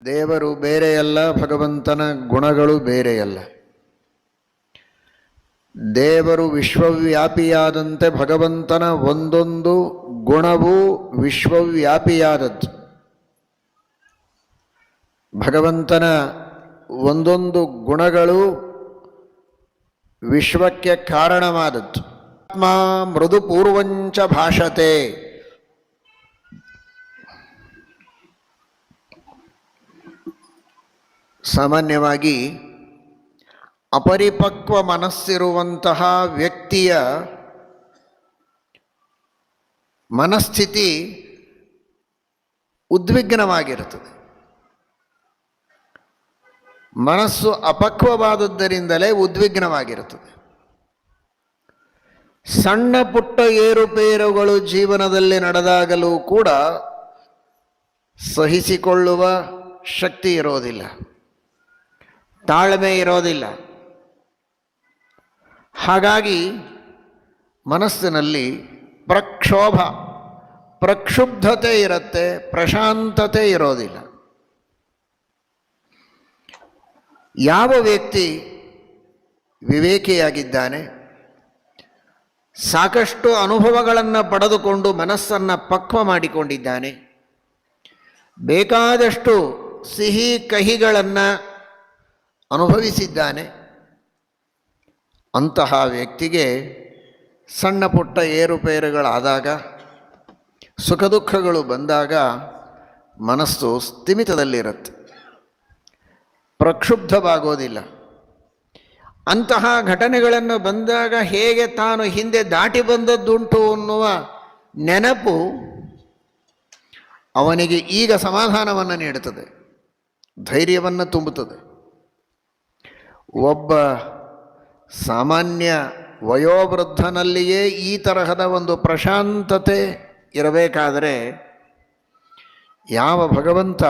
ದೇವರು ಬೇರೆಯಲ್ಲ, ಭಗವಂತನ ಗುಣಗಳು ಬೇರೆಯಲ್ಲ. ದೇವರು ವಿಶ್ವವ್ಯಾಪಿಯಾದಂತೆ ಭಗವಂತನ ಒಂದೊಂದು ಗುಣವೂ ವಿಶ್ವವ್ಯಾಪಿಯಾದದ್ದು. ಭಗವಂತನ ಒಂದೊಂದು ಗುಣಗಳು ವಿಶ್ವಕ್ಕೆ ಕಾರಣವಾದದ್ದು. ಆತ್ಮ ಮೃದುಪೂರ್ವಂಚ ಭಾಷತೆ. ಸಾಮಾನ್ಯವಾಗಿ ಅಪರಿಪಕ್ವ ಮನಸ್ಸಿರುವಂತಹ ವ್ಯಕ್ತಿಯ ಮನಸ್ಥಿತಿ ಉದ್ವಿಗ್ನವಾಗಿರುತ್ತದೆ. ಮನಸ್ಸು ಅಪಕ್ವವಾದದ್ದರಿಂದಲೇ ಉದ್ವಿಗ್ನವಾಗಿರುತ್ತದೆ. ಸಣ್ಣ ಪುಟ್ಟ ಏರುಪೇರುಗಳು ಜೀವನದಲ್ಲಿ ನಡೆದಾಗಲೂ ಕೂಡ ಸಹಿಸಿಕೊಳ್ಳುವ ಶಕ್ತಿ ಇರೋದಿಲ್ಲ, ತಾಳ್ಮೆ ಇರೋದಿಲ್ಲ. ಹಾಗಾಗಿ ಮನಸ್ಸಿನಲ್ಲಿ ಪ್ರಕ್ಷುಬ್ಧತೆ ಇರುತ್ತೆ, ಪ್ರಶಾಂತತೆ ಇರೋದಿಲ್ಲ. ಯಾವ ವ್ಯಕ್ತಿ ವಿವೇಕಿಯಾಗಿದ್ದಾನೆ, ಸಾಕಷ್ಟು ಅನುಭವಗಳನ್ನು ಪಡೆದುಕೊಂಡು ಮನಸ್ಸನ್ನು ಪಕ್ವ ಮಾಡಿಕೊಂಡಿದ್ದಾನೆ, ಬೇಕಾದಷ್ಟು ಸಿಹಿ ಕಹಿಗಳನ್ನು ಅನುಭವಿಸಿದ್ದಾನೆ, ಅಂತಹ ವ್ಯಕ್ತಿಗೆ ಸಣ್ಣ ಪುಟ್ಟ ಏರುಪೇರುಗಳಾದಾಗ, ಸುಖ ದುಃಖಗಳು ಬಂದಾಗ ಮನಸ್ಸು ಸ್ಥಿಮಿತದಲ್ಲಿರುತ್ತೆ, ಪ್ರಕ್ಷುಬ್ಧವಾಗೋದಿಲ್ಲ. ಅಂತಹ ಘಟನೆಗಳನ್ನು ಬಂದಾಗ ಹೇಗೆ ತಾನು ಹಿಂದೆ ದಾಟಿ ಬಂದದ್ದುಂಟು ಅನ್ನುವ ನೆನಪು ಅವನಿಗೆ ಈಗ ಸಮಾಧಾನವನ್ನು ನೀಡುತ್ತದೆ, ಧೈರ್ಯವನ್ನು ತುಂಬುತ್ತದೆ. ಒಬ್ಬ ಸಾಮಾನ್ಯ ವಯೋವೃದ್ಧನಲ್ಲಿಯೇ ಈ ತರಹದ ಒಂದು ಪ್ರಶಾಂತತೆ ಇರಬೇಕಾದರೆ ಯಾವ ಭಗವಂತ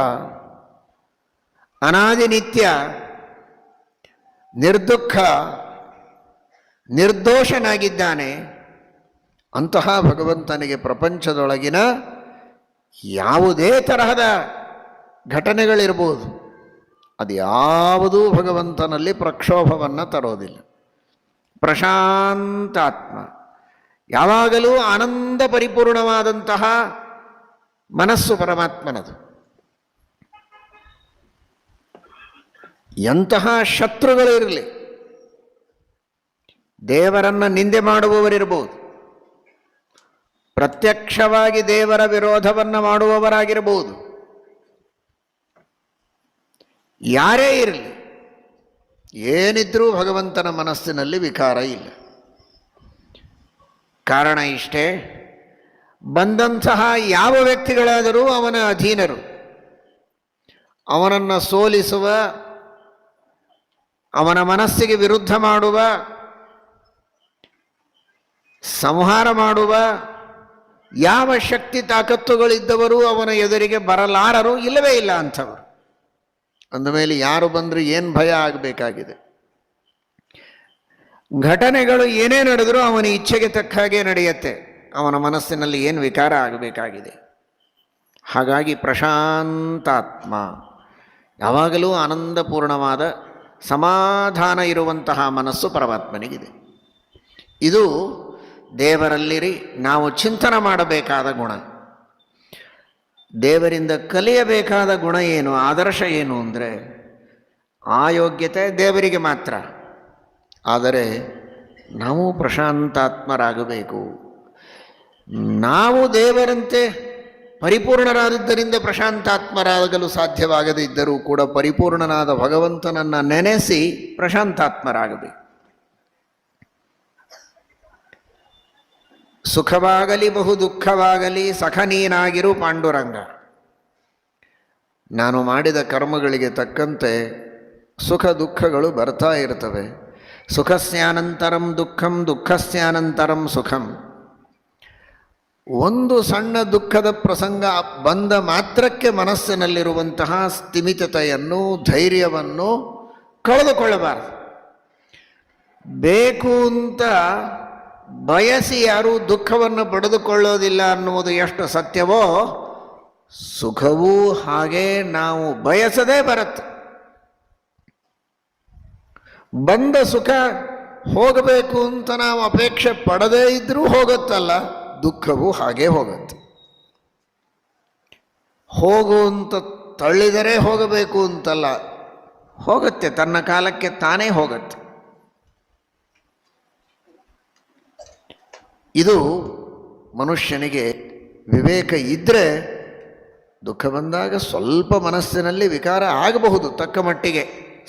ಅನಾದಿ ನಿತ್ಯ ನಿರ್ದುಃಖ ನಿರ್ದೋಷನಾಗಿದ್ದಾನೆ, ಅಂತಹ ಭಗವಂತನಿಗೆ ಪ್ರಪಂಚದೊಳಗಿನ ಯಾವುದೇ ತರಹದ ಘಟನೆಗಳಿರ್ಬೋದು, ಅದು ಯಾವುದೂ ಭಗವಂತನಲ್ಲಿ ಪ್ರಕ್ಷೋಭವನ್ನು ತರೋದಿಲ್ಲ. ಪ್ರಶಾಂತಾತ್ಮ, ಯಾವಾಗಲೂ ಆನಂದ ಪರಿಪೂರ್ಣವಾದಂತಹ ಮನಸ್ಸು ಪರಮಾತ್ಮನದು. ಎಂತಹ ಶತ್ರುಗಳಿರಲಿ, ದೇವರನ್ನು ನಿಂದೆ ಮಾಡುವವರಿರ್ಬೋದು, ಪ್ರತ್ಯಕ್ಷವಾಗಿ ದೇವರ ವಿರೋಧವನ್ನು ಮಾಡುವವರಾಗಿರಬಹುದು, ಯಾರೇ ಇರಲಿ, ಏನಿದ್ರೂ ಭಗವಂತನ ಮನಸ್ಸಿನಲ್ಲಿ ವಿಕಾರ ಇಲ್ಲ. ಕಾರಣ ಇಷ್ಟೇ, ಬಂದಂತಹ ಯಾವ ವ್ಯಕ್ತಿಗಳಾದರೂ ಅವನ ಅಧೀನರು. ಅವನನ್ನು ಸೋಲಿಸುವ, ಅವನ ಮನಸ್ಸಿಗೆ ವಿರುದ್ಧ ಮಾಡುವ, ಸಂಹಾರ ಮಾಡುವ ಯಾವ ಶಕ್ತಿ ತಾಕತ್ತುಗಳಿದ್ದವರು ಅವನ ಎದುರಿಗೆ ಬರಲಾರರು, ಇಲ್ಲವೇ ಇಲ್ಲ ಅಂಥವರು. ಅಂದಮೇಲೆ ಯಾರು ಬಂದರೂ ಏನು ಭಯ ಆಗಬೇಕಾಗಿದೆ? ಘಟನೆಗಳು ಏನೇ ನಡೆದರೂ ಅವನ ಇಚ್ಛೆಗೆ ತಕ್ಕ ಹಾಗೆ ನಡೆಯುತ್ತೆ, ಅವನ ಮನಸ್ಸಿನಲ್ಲಿ ಏನು ವಿಕಾರ ಆಗಬೇಕಾಗಿದೆ? ಹಾಗಾಗಿ ಪ್ರಶಾಂತಾತ್ಮ, ಯಾವಾಗಲೂ ಆನಂದಪೂರ್ಣವಾದ ಸಮಾಧಾನ ಇರುವಂತಹ ಮನಸ್ಸು ಪರಮಾತ್ಮನಿಗಿದೆ. ಇದು ದೇವರಲ್ಲಿರಿ ನಾವು ಚಿಂತನೆ ಮಾಡಬೇಕಾದ ಗುಣ. ದೇವರಿಂದ ಕಲಿಯಬೇಕಾದ ಗುಣ ಏನು, ಆದರ್ಶ ಏನು ಅಂದರೆ, ಆ ಯೋಗ್ಯತೆ ದೇವರಿಗೆ ಮಾತ್ರ. ಆದರೆ ನಾವು ಪ್ರಶಾಂತಾತ್ಮರಾಗಬೇಕು. ನಾವು ದೇವರಂತೆ ಪರಿಪೂರ್ಣರಾದದ್ದರಿಂದ ಪ್ರಶಾಂತಾತ್ಮರಾಗಲು ಸಾಧ್ಯವಾಗದೇ ಇದ್ದರೂ ಕೂಡ ಪರಿಪೂರ್ಣನಾದ ಭಗವಂತನನ್ನು ನೆನೆಸಿ ಪ್ರಶಾಂತಾತ್ಮರಾಗಬೇಕು. ಸುಖವಾಗಲಿ ಬಹು ದುಃಖವಾಗಲಿ ಸಖ ನೀನಾಗಿರು ಪಾಂಡುರಂಗ. ನಾನು ಮಾಡಿದ ಕರ್ಮಗಳಿಗೆ ತಕ್ಕಂತೆ ಸುಖ ದುಃಖಗಳು ಬರ್ತಾ ಇರ್ತವೆ. ಸುಖಸ್ಯಾನಂತರಂ ದುಃಖಂ, ದುಃಖಸ್ಯಾನಂತರಂ ಸುಖಂ. ಒಂದು ಸಣ್ಣ ದುಃಖದ ಪ್ರಸಂಗ ಬಂದ ಮಾತ್ರಕ್ಕೆ ಮನಸ್ಸಿನಲ್ಲಿರುವಂತಹ ಸ್ಥಿಮಿತತೆಯನ್ನು, ಧೈರ್ಯವನ್ನು ಕಳೆದುಕೊಳ್ಳಬಾರದು. ಬೇಕು ಅಂತ ಬಯಸಿ ಯಾರೂ ದುಃಖವನ್ನು ಪಡೆದುಕೊಳ್ಳೋದಿಲ್ಲ ಅನ್ನುವುದು ಎಷ್ಟು ಸತ್ಯವೋ ಸುಖವೂ ಹಾಗೆ ನಾವು ಬಯಸದೇ ಬರುತ್ತೆ. ಬಂದ ಸುಖ ಹೋಗಬೇಕು ಅಂತ ನಾವು ಅಪೇಕ್ಷೆ ಪಡದೇ ಇದ್ರೂ ಹೋಗುತ್ತಲ್ಲ, ದುಃಖವೂ ಹಾಗೇ ಹೋಗುತ್ತೆ. ಹೋಗು ಅಂತ ತಳ್ಳಿದರೆ ಹೋಗಬೇಕು ಅಂತಲ್ಲ, ಹೋಗುತ್ತೆ, ತನ್ನ ಕಾಲಕ್ಕೆ ತಾನೇ ಹೋಗುತ್ತೆ. ಇದು ಮನುಷ್ಯನಿಗೆ ವಿವೇಕ ಇದ್ದರೆ ದುಃಖ ಬಂದಾಗ ಸ್ವಲ್ಪ ಮನಸ್ಸಿನಲ್ಲಿ ವಿಕಾರ ಆಗಬಹುದು, ತಕ್ಕ ಮಟ್ಟಿಗೆ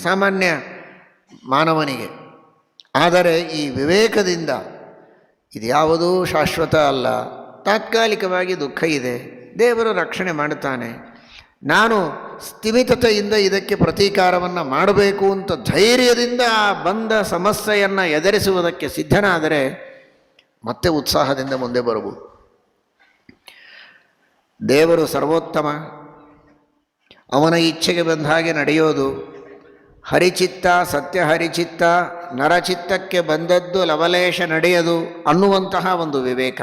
ಸಾಮಾನ್ಯ ಮಾನವನಿಗೆ. ಆದರೆ ಈ ವಿವೇಕದಿಂದ ಇದ್ಯಾವುದೂ ಶಾಶ್ವತ ಅಲ್ಲ, ತಾತ್ಕಾಲಿಕವಾಗಿ ದುಃಖ ಇದೆ, ದೇವರು ರಕ್ಷಣೆ ಮಾಡುತ್ತಾನೆ, ನಾನು ಸ್ಥಿಮಿತತೆಯಿಂದ ಇದಕ್ಕೆ ಪ್ರತೀಕಾರವನ್ನು ಮಾಡಬೇಕು ಅಂತ ಧೈರ್ಯದಿಂದ ಆ ಬಂದ ಸಮಸ್ಯೆಯನ್ನು ಎದುರಿಸುವುದಕ್ಕೆ ಸಿದ್ಧನಾದರೆ ಮತ್ತೆ ಉತ್ಸಾಹದಿಂದ ಮುಂದೆ ಬರಬಹುದು. ದೇವರು ಸರ್ವೋತ್ತಮ, ಅವನ ಇಚ್ಛೆಗೆ ಬಂದ ಹಾಗೆ ನಡೆಯೋದು. ಹರಿಚಿತ್ತ ಸತ್ಯ ಹರಿಚಿತ್ತ, ನರಚಿತ್ತಕ್ಕೆ ಬಂದದ್ದು ಲವಲೇಶ ನಡೆಯದು ಅನ್ನುವಂತಹ ಒಂದು ವಿವೇಕ.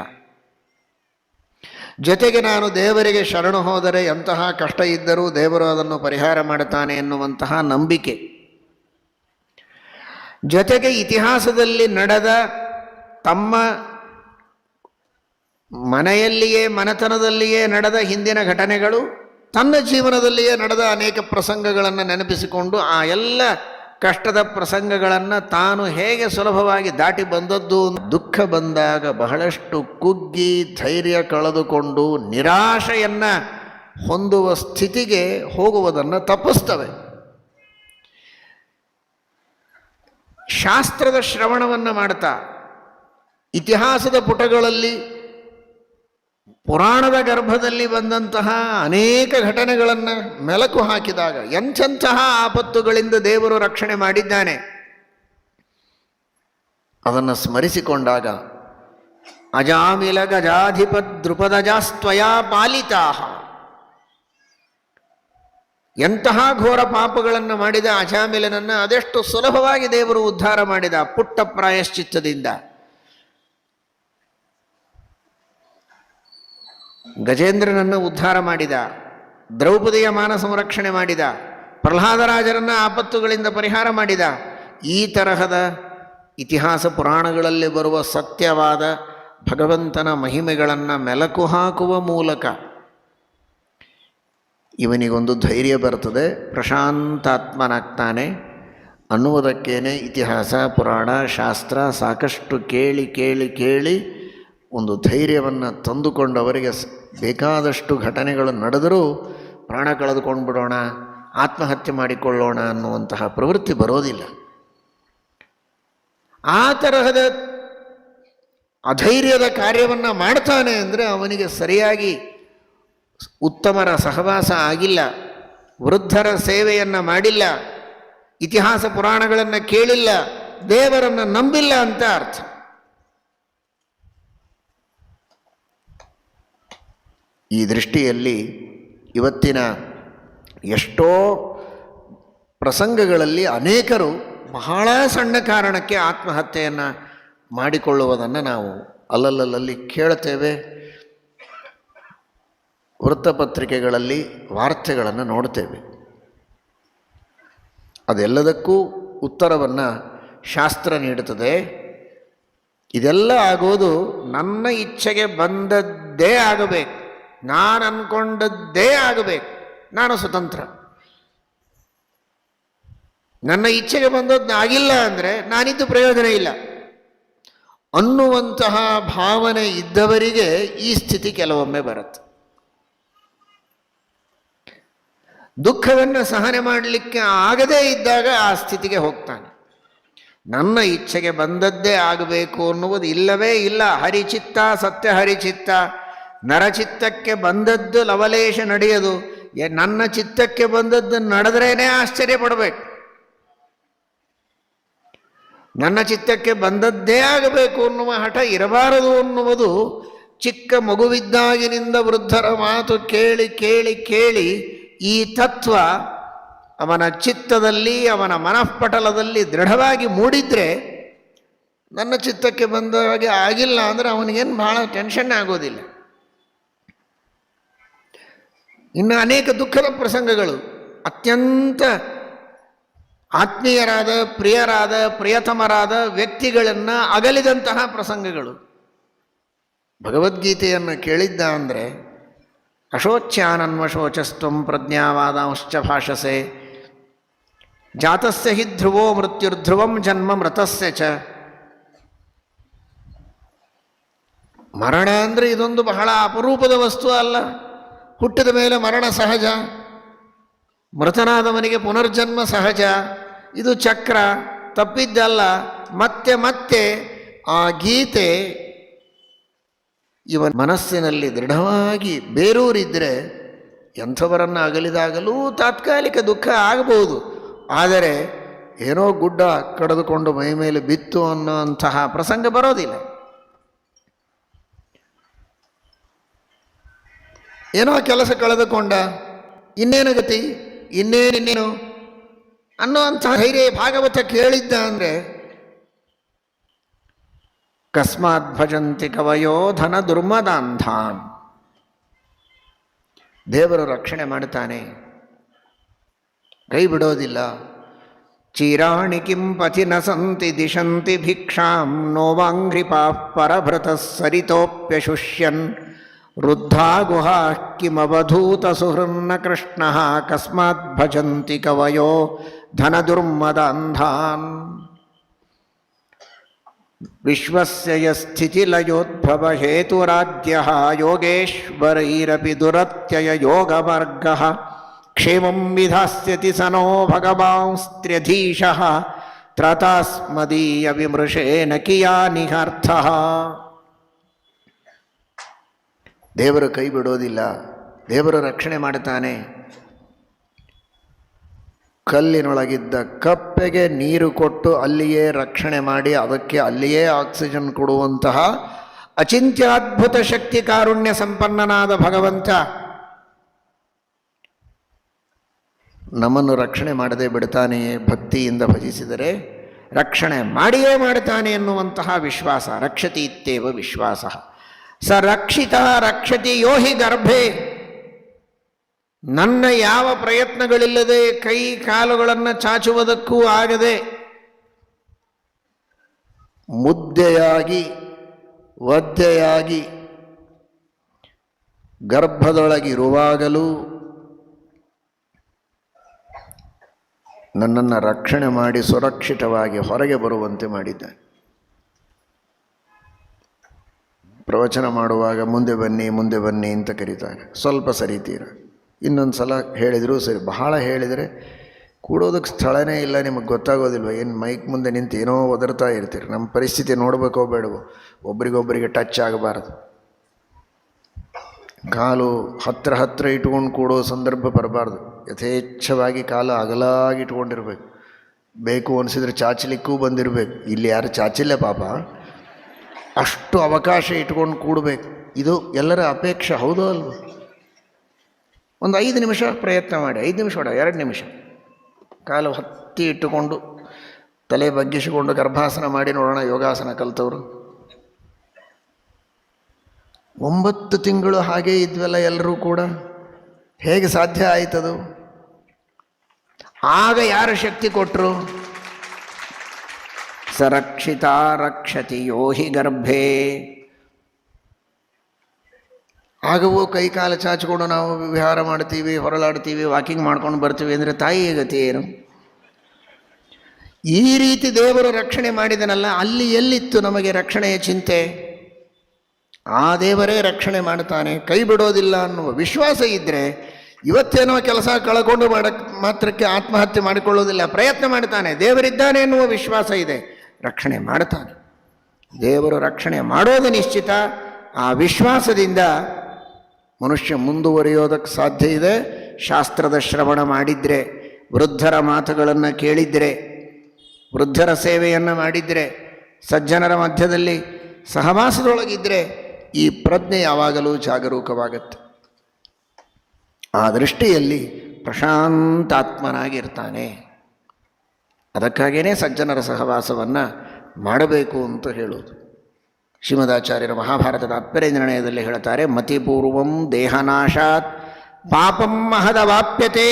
ಜೊತೆಗೆ ನಾನು ದೇವರಿಗೆ ಶರಣು ಹೋದರೆ ಎಂತಹ ಕಷ್ಟ ಇದ್ದರೂ ದೇವರು ಅದನ್ನು ಪರಿಹಾರ ಮಾಡುತ್ತಾನೆ ಎನ್ನುವಂತಹ ನಂಬಿಕೆ. ಜೊತೆಗೆ ಇತಿಹಾಸದಲ್ಲಿ ನಡೆದ ತಮ್ಮ ಮನೆಯಲ್ಲಿಯೇ ಮನೆತನದಲ್ಲಿಯೇ ನಡೆದ ಹಿಂದಿನ ಘಟನೆಗಳು, ತನ್ನ ಜೀವನದಲ್ಲಿಯೇ ನಡೆದ ಅನೇಕ ಪ್ರಸಂಗಗಳನ್ನು ನೆನಪಿಸಿಕೊಂಡು ಆ ಎಲ್ಲ ಕಷ್ಟದ ಪ್ರಸಂಗಗಳನ್ನು ತಾನು ಹೇಗೆ ಸುಲಭವಾಗಿ ದಾಟಿ ಬಂದದ್ದು. ದುಃಖ ಬಂದಾಗ ಬಹಳಷ್ಟು ಕುಗ್ಗಿ ಧೈರ್ಯ ಕಳೆದುಕೊಂಡು ನಿರಾಶೆಯನ್ನು ಹೊಂದುವ ಸ್ಥಿತಿಗೆ ಹೋಗುವುದನ್ನು ತಪ್ಪಿಸ್ತವೆ. ಶಾಸ್ತ್ರದ ಶ್ರವಣವನ್ನು ಮಾಡ್ತಾ ಇತಿಹಾಸದ ಪುಟಗಳಲ್ಲಿ ಪುರಾಣದ ಗರ್ಭದಲ್ಲಿ ಬಂದಂತಹ ಅನೇಕ ಘಟನೆಗಳನ್ನು ಮೆಲುಕು ಹಾಕಿದಾಗ ಎಂಥೆಂತಹ ಆಪತ್ತುಗಳಿಂದ ದೇವರು ರಕ್ಷಣೆ ಮಾಡಿದ್ದಾನೆ ಅದನ್ನು ಸ್ಮರಿಸಿಕೊಂಡಾಗ ಅಜಾಮಿಲ ಗಜಾಧಿಪ ದೃಪದಜಾಸ್ತ್ವಯಾ ಪಾಲಿತಾಹ, ಎಂತಹ ಘೋರ ಪಾಪಗಳನ್ನು ಮಾಡಿದ ಅಜಾಮಿಲನನ್ನು ಅದೆಷ್ಟು ಸುಲಭವಾಗಿ ದೇವರು ಉದ್ಧಾರ ಮಾಡಿದ ಪುಟ್ಟ ಪ್ರಾಯಶ್ಚಿತ್ತದಿಂದ. ಗಜೇಂದ್ರನನ್ನು ಉದ್ಧಾರ ಮಾಡಿದ, ದ್ರೌಪದಿಯ ಮಾನ ಸಂರಕ್ಷಣೆ ಮಾಡಿದ, ಪ್ರಹ್ಲಾದರಾಜರನ್ನು ಆಪತ್ತುಗಳಿಂದ ಪರಿಹಾರ ಮಾಡಿದ. ಈ ತರಹದ ಇತಿಹಾಸ ಪುರಾಣಗಳಲ್ಲಿ ಬರುವ ಸತ್ಯವಾದ ಭಗವಂತನ ಮಹಿಮೆಗಳನ್ನು ಮೆಲುಕು ಹಾಕುವ ಮೂಲಕ ಇವನಿಗೊಂದು ಧೈರ್ಯ ಬರ್ತದೆ, ಪ್ರಶಾಂತಾತ್ಮನಾಗ್ತಾನೆ ಅನ್ನುವುದಕ್ಕೇನೆ ಇತಿಹಾಸ ಪುರಾಣ ಶಾಸ್ತ್ರ ಸಾಕಷ್ಟು ಕೇಳಿ ಕೇಳಿ ಕೇಳಿ ಒಂದು ಧೈರ್ಯವನ್ನು ತಂದುಕೊಂಡವರಿಗೆ ಬೇಕಾದಷ್ಟು ಘಟನೆಗಳು ನಡೆದರೂ ಪ್ರಾಣ ಕಳೆದುಕೊಂಡು ಬಿಡೋಣ, ಆತ್ಮಹತ್ಯೆ ಮಾಡಿಕೊಳ್ಳೋಣ ಅನ್ನುವಂತಹ ಪ್ರವೃತ್ತಿ ಬರೋದಿಲ್ಲ. ಆ ತರಹದ ಅಧೈರ್ಯದ ಕಾರ್ಯವನ್ನು ಮಾಡ್ತಾನೆ ಅಂದರೆ ಅವನಿಗೆ ಸರಿಯಾಗಿ ಉತ್ತಮರ ಸಹವಾಸ ಆಗಿಲ್ಲ, ವೃದ್ಧರ ಸೇವೆಯನ್ನು ಮಾಡಿಲ್ಲ, ಇತಿಹಾಸ ಪುರಾಣಗಳನ್ನು ಕೇಳಿಲ್ಲ, ದೇವರನ್ನು ನಂಬಿಲ್ಲ ಅಂತ ಅರ್ಥ. ಈ ದೃಷ್ಟಿಯಲ್ಲಿ ಇವತ್ತಿನ ಎಷ್ಟೋ ಪ್ರಸಂಗಗಳಲ್ಲಿ ಅನೇಕರು ಬಹಳ ಸಣ್ಣ ಕಾರಣಕ್ಕೆ ಆತ್ಮಹತ್ಯೆಯನ್ನು ಮಾಡಿಕೊಳ್ಳುವುದನ್ನು ನಾವು ಅಲ್ಲಲ್ಲಲ್ಲಿ ಕೇಳುತ್ತೇವೆ, ವೃತ್ತಪತ್ರಿಕೆಗಳಲ್ಲಿ ವಾರ್ತೆಗಳನ್ನು ನೋಡ್ತೇವೆ. ಅದೆಲ್ಲದಕ್ಕೂ ಉತ್ತರವನ್ನು ಶಾಸ್ತ್ರ ನೀಡುತ್ತದೆ. ಇದೆಲ್ಲ ಆಗೋದು ನನ್ನ ಇಚ್ಛೆಗೆ ಬಂದದ್ದೇ ಆಗಬೇಕು, ನಾನು ಅಂದ್ಕೊಂಡದ್ದೇ ಆಗಬೇಕು, ನಾನು ಸ್ವತಂತ್ರ, ನನ್ನ ಇಚ್ಛೆಗೆ ಬಂದದ್ದು ಆಗಿಲ್ಲ ಅಂದರೆ ನಾನಿದ್ದು ಪ್ರಯೋಜನ ಇಲ್ಲ ಅನ್ನುವಂತಹ ಭಾವನೆ ಇದ್ದವರಿಗೆ ಈ ಸ್ಥಿತಿ ಕೆಲವೊಮ್ಮೆ ಬರುತ್ತೆ. ದುಃಖವನ್ನು ಸಹನೆ ಮಾಡಲಿಕ್ಕೆ ಆಗದೇ ಇದ್ದಾಗ ಆ ಸ್ಥಿತಿಗೆ ಹೋಗ್ತಾನೆ. ನನ್ನ ಇಚ್ಛೆಗೆ ಬಂದದ್ದೇ ಆಗಬೇಕು ಅನ್ನುವುದು ಇಲ್ಲವೇ ಇಲ್ಲ. ಹರಿಚಿತ್ತ ಸತ್ಯ ಹರಿಚಿತ್ತ, ನರಚಿತ್ತಕ್ಕೆ ಬಂದದ್ದು ಲವಲೇಶ ನಡೆಯದು. ನನ್ನ ಚಿತ್ತಕ್ಕೆ ಬಂದದ್ದು ನಡೆದ್ರೇನೆ ಆಶ್ಚರ್ಯ ಪಡಬೇಕು. ನನ್ನ ಚಿತ್ತಕ್ಕೆ ಬಂದದ್ದೇ ಆಗಬೇಕು ಅನ್ನುವ ಹಠ ಇರಬಾರದು ಅನ್ನುವುದು ಚಿಕ್ಕ ಮಗುವಿದ್ದಾಗಿನಿಂದ ವೃದ್ಧರ ಮಾತು ಕೇಳಿ ಕೇಳಿ ಕೇಳಿ ಈ ತತ್ವ ಅವನ ಚಿತ್ತದಲ್ಲಿ ಅವನ ಮನಃಪಟಲದಲ್ಲಿ ದೃಢವಾಗಿ ಮೂಡಿದರೆ ನನ್ನ ಚಿತ್ತಕ್ಕೆ ಬಂದ ಹಾಗೆ ಆಗಿಲ್ಲ ಅಂದರೆ ಅವನಿಗೇನು ಭಾಳ ಟೆನ್ಷನ್ ಆಗೋದಿಲ್ಲ. ಇನ್ನು ಅನೇಕ ದುಃಖದ ಪ್ರಸಂಗಗಳು, ಅತ್ಯಂತ ಆತ್ಮೀಯರಾದ, ಪ್ರಿಯರಾದ, ಪ್ರಿಯತಮರಾದ ವ್ಯಕ್ತಿಗಳನ್ನು ಅಗಲಿದಂತಹ ಪ್ರಸಂಗಗಳು. ಭಗವದ್ಗೀತೆಯನ್ನು ಕೇಳಿದ್ದ ಅಂದರೆ ಅಶೋಚ್ಯಾನನ್ವಶೋಚಸ್ತ್ವಂ ಪ್ರಜ್ಞಾವಾದಾಂಶ್ಚ ಭಾಷಸೆ ಜಾತಸ್ಯ ಹಿ ಧ್ರುವೋ ಮೃತ್ಯುರ್ಧ್ರುವಂ ಜನ್ಮ ಮೃತಸ್ಯ ಚ. ಮರಣ ಅಂದರೆ ಇದೊಂದು ಬಹಳ ಅಪರೂಪದ ವಸ್ತು ಅಲ್ಲ. ಹುಟ್ಟಿದ ಮೇಲೆ ಮರಣ ಸಹಜ, ಮೃತನಾದವನಿಗೆ ಪುನರ್ಜನ್ಮ ಸಹಜ. ಇದು ಚಕ್ರ, ತಪ್ಪಿದ್ದಲ್ಲ. ಮತ್ತೆ ಮತ್ತೆ ಆ ಗೀತೆ ಇವನ ಮನಸ್ಸಿನಲ್ಲಿ ದೃಢವಾಗಿ ಬೇರೂರಿದ್ದರೆ ಎಂಥವರನ್ನು ಅಗಲಿದಾಗಲೂ ತಾತ್ಕಾಲಿಕ ದುಃಖ ಆಗಬಹುದು. ಆದರೆ ಏನೋ ಗುಡ್ಡ ಕಡಿದುಕೊಂಡು ಮೈ ಮೇಲೆ ಬಿತ್ತು ಅನ್ನೋಂತಹ ಪ್ರಸಂಗ ಬರೋದಿಲ್ಲ. ಏನೋ ಕೆಲಸ ಕಳೆದುಕೊಂಡ, ಇನ್ನೇನು ಗತಿ, ಇನ್ನೇನು ಅನ್ನೋಂಥ ಧೈರ್ಯ ಭಾಗವತ ಕೇಳಿದ್ದ ಅಂದರೆ ಕಸ್ಮಾತ್ ಭಜಂತಿ ಕವಯೋ ಧನ ದುರ್ಮದಾಂಧಾನ್. ದೇವರು ರಕ್ಷಣೆ ಮಾಡ್ತಾನೆ, ಕೈ ಬಿಡೋದಿಲ್ಲ. ಚೀರಾಣಿ ಕಿಂ ಪಥಿ ನ ಸಂತಿ ದಿಶಂತಿ ಭಿಕ್ಷಾಂ ನೋವಾಂಘ್ರಿಪಾ ಪರಭೃತಃ ಸರಿತೋಪ್ಯಶುಷ್ಯನ್ ವೃದ್ಧಾ ಗುಹಾ ಕಿಮವಧೂತ ಸುಹೃನ್ನ ಕೃಷ್ಣ ಕಸ್ಮಾತ್ ಭಜಂತಿ ಕವಯೋ ಧನ ದುರ್ಮದಾಂಧಾನ್. ವಿಶ್ವಸ್ಯ ಯಸ್ಥಿತಿಲಯೋದ್ಭವ ಹೇತುರಾದ್ಯಃ ಯೋಗೇಶ್ವರೈರಪಿ ದುರತ್ಯಯ ಯೋಗಮಾರ್ಗಃ ಕ್ಷೇಮಂ ವಿಧಾಸ್ಯತಿ ಸನೋ ಭಗವಾಂಸ್ತ್ರ್ಯಧೀಶಃ ತ್ರತಾಸ್ಮದೀಯ ವಿಮೃಶೇನ ಕಿಯಾನಿಹಾರ್ಥಃ. ದೇವರು ಕೈ ಬಿಡೋದಿಲ್ಲ, ದೇವರು ರಕ್ಷಣೆ ಮಾಡ್ತಾನೆ. ಕಲ್ಲಿನೊಳಗಿದ್ದ ಕಪ್ಪೆಗೆ ನೀರು ಕೊಟ್ಟು ಅಲ್ಲಿಯೇ ರಕ್ಷಣೆ ಮಾಡಿ ಅದಕ್ಕೆ ಅಲ್ಲಿಯೇ ಆಕ್ಸಿಜನ್ ಕೊಡುವಂತಹ ಅಚಿಂತ್ಯಾದ್ಭುತ ಶಕ್ತಿ ಕಾರುಣ್ಯ ಸಂಪನ್ನನಾದ ಭಗವಂತ ನಮ್ಮನ್ನು ರಕ್ಷಣೆ ಮಾಡದೆ ಬಿಡ್ತಾನೆಯೇ. ಭಕ್ತಿಯಿಂದ ಭಜಿಸಿದರೆ ರಕ್ಷಣೆ ಮಾಡಿಯೇ ಮಾಡ್ತಾನೆ ಎನ್ನುವಂತಹ ವಿಶ್ವಾಸ. ರಕ್ಷತಿ ಇತ್ಯೇವ ವಿಶ್ವಾಸ. ಸ ರಕ್ಷಿತ ರಕ್ಷತಿ ಯೋ ಹಿ ಗರ್ಭೆ. ನನ್ನ ಯಾವ ಪ್ರಯತ್ನಗಳಿಲ್ಲದೆ, ಕೈ ಕಾಲುಗಳನ್ನು ಚಾಚುವುದಕ್ಕೂ ಆಗದೆ ಮುದ್ದೆಯಾಗಿ ಒದ್ದೆಯಾಗಿ ಗರ್ಭದೊಳಗಿರುವಾಗಲೂ ನನ್ನನ್ನು ರಕ್ಷಣೆ ಮಾಡಿ ಸುರಕ್ಷಿತವಾಗಿ ಹೊರಗೆ ಬರುವಂತೆ ಮಾಡಿದ್ದಾನೆ. ಪ್ರವಚನ ಮಾಡುವಾಗ ಮುಂದೆ ಬನ್ನಿ ಮುಂದೆ ಬನ್ನಿ ಅಂತ ಕರೀತಾನೆ. ಸ್ವಲ್ಪ ಸರಿತೀರ, ಇನ್ನೊಂದು ಸಲ ಹೇಳಿದರೂ ಸರಿ. ಬಹಳ ಹೇಳಿದರೆ ಕೂಡೋದಕ್ಕೆ ಸ್ಥಳನೇ ಇಲ್ಲ, ನಿಮಗೆ ಗೊತ್ತಾಗೋದಿಲ್ವ? ಏನು ಮೈಕ್ ಮುಂದೆ ನಿಂತು ಏನೋ ಒದರ್ತಾ ಇರ್ತೀರಿ. ನಮ್ಮ ಪರಿಸ್ಥಿತಿ ನೋಡಬೇಕೋ ಬೇಡವೋ, ಒಬ್ರಿಗೊಬ್ಬರಿಗೆ ಟಚ್ ಆಗಬಾರ್ದು. ಕಾಲು ಹತ್ತಿರ ಇಟ್ಕೊಂಡು ಕೂಡೋ ಸಂದರ್ಭ ಬರಬಾರ್ದು. ಯಥೇಚ್ಛವಾಗಿ ಕಾಲು ಅಗಲಾಗಿ ಇಟ್ಕೊಂಡಿರ್ಬೇಕು. ಬೇಕು ಅನಿಸಿದ್ರೆ ಚಾಚಲಿಕ್ಕೂ ಬಂದಿರಬೇಕು. ಇಲ್ಲಿ ಯಾರು ಚಾಚಿಲ್ಲ ಪಾಪ, ಅಷ್ಟು ಅವಕಾಶ ಇಟ್ಕೊಂಡು ಕೂಡಬೇಕು. ಇದು ಎಲ್ಲರ ಅಪೇಕ್ಷೆ, ಹೌದೋ ಅಲ್ವ? ಒಂದು 5 ನಿಮಿಷ ಪ್ರಯತ್ನ ಮಾಡಿ, 5 ನಿಮಿಷ ಬೇಡ, 2 ನಿಮಿಷ ಕಾಲು ಹತ್ತಿ ಇಟ್ಟುಕೊಂಡು ತಲೆ ಬಗ್ಗಿಸಿಕೊಂಡು ಗರ್ಭಾಸನ ಮಾಡಿ ನೋಡೋಣ. ಯೋಗಾಸನ ಕಲಿತವರು 9 ತಿಂಗಳು ಹಾಗೇ ಇದ್ವಲ್ಲ ಎಲ್ಲರೂ ಕೂಡ. ಹೇಗೆ ಸಾಧ್ಯ ಆಯ್ತದು? ಆಗ ಯಾರು ಶಕ್ತಿ ಕೊಟ್ಟರು? ಸರಕ್ಷಿತ ರಕ್ಷತಿ ಯೋ ಹಿ ಗರ್ಭೇ. ಆಗವೂ ಕೈ ಕಾಲು ಚಾಚಿಕೊಂಡು ನಾವು ವಿಹಾರ ಮಾಡ್ತೀವಿ, ಹೊರಳಾಡ್ತೀವಿ, ವಾಕಿಂಗ್ ಮಾಡ್ಕೊಂಡು ಬರ್ತೀವಿ ಅಂದರೆ ತಾಯಿಯ ಗತಿ ಏನು? ಈ ರೀತಿ ದೇವರು ರಕ್ಷಣೆ ಮಾಡಿದನಲ್ಲ, ಅಲ್ಲಿ ಎಲ್ಲಿತ್ತು ನಮಗೆ ರಕ್ಷಣೆಯ ಚಿಂತೆ? ಆ ದೇವರೇ ರಕ್ಷಣೆ ಮಾಡ್ತಾನೆ, ಕೈ ಬಿಡೋದಿಲ್ಲ ಅನ್ನುವ ವಿಶ್ವಾಸ ಇದ್ದರೆ ಇವತ್ತೇನೋ ಕೆಲಸ ಕಳ್ಕೊಂಡು ಮಾತ್ರಕ್ಕೆ ಆತ್ಮಹತ್ಯೆ ಮಾಡಿಕೊಳ್ಳೋದಿಲ್ಲ. ಪ್ರಯತ್ನ ಮಾಡ್ತಾನೆ, ದೇವರಿದ್ದಾನೆ ಎನ್ನುವ ವಿಶ್ವಾಸ ಇದೆ, ರಕ್ಷಣೆ ಮಾಡ್ತಾನೆ. ದೇವರು ರಕ್ಷಣೆ ಮಾಡೋದು ನಿಶ್ಚಿತ. ಆ ವಿಶ್ವಾಸದಿಂದ ಮನುಷ್ಯ ಮುಂದುವರಿಯೋದಕ್ಕೆ ಸಾಧ್ಯ ಇದೆ. ಶಾಸ್ತ್ರದ ಶ್ರವಣ ಮಾಡಿದರೆ, ವೃದ್ಧರ ಮಾತುಗಳನ್ನು ಕೇಳಿದರೆ, ವೃದ್ಧರ ಸೇವೆಯನ್ನು ಮಾಡಿದರೆ, ಸಜ್ಜನರ ಮಧ್ಯದಲ್ಲಿ ಸಹವಾಸದೊಳಗಿದ್ದರೆ ಈ ಪ್ರಜ್ಞೆ ಯಾವಾಗಲೂ ಜಾಗರೂಕವಾಗುತ್ತೆ. ಆ ದೃಷ್ಟಿಯಲ್ಲಿ ಪ್ರಶಾಂತಾತ್ಮನಾಗಿರ್ತಾನೆ. ಅದಕ್ಕಾಗಿಯೇ ಸಜ್ಜನರ ಸಹವಾಸವನ್ನು ಮಾಡಬೇಕು ಅಂತ ಹೇಳೋದು. ಶ್ರೀಮದಾಚಾರ್ಯರ ಮಹಾಭಾರತದ ತಾತ್ಪರ್ಯ ನಿರ್ಣಯದಲ್ಲಿ ಹೇಳ್ತಾರೆ, ಮತಿಪೂರ್ವಂ ದೇಹನಾಶಾತ್ ಪಾಪಂ ಮಹದವಾಪ್ಯತೆ.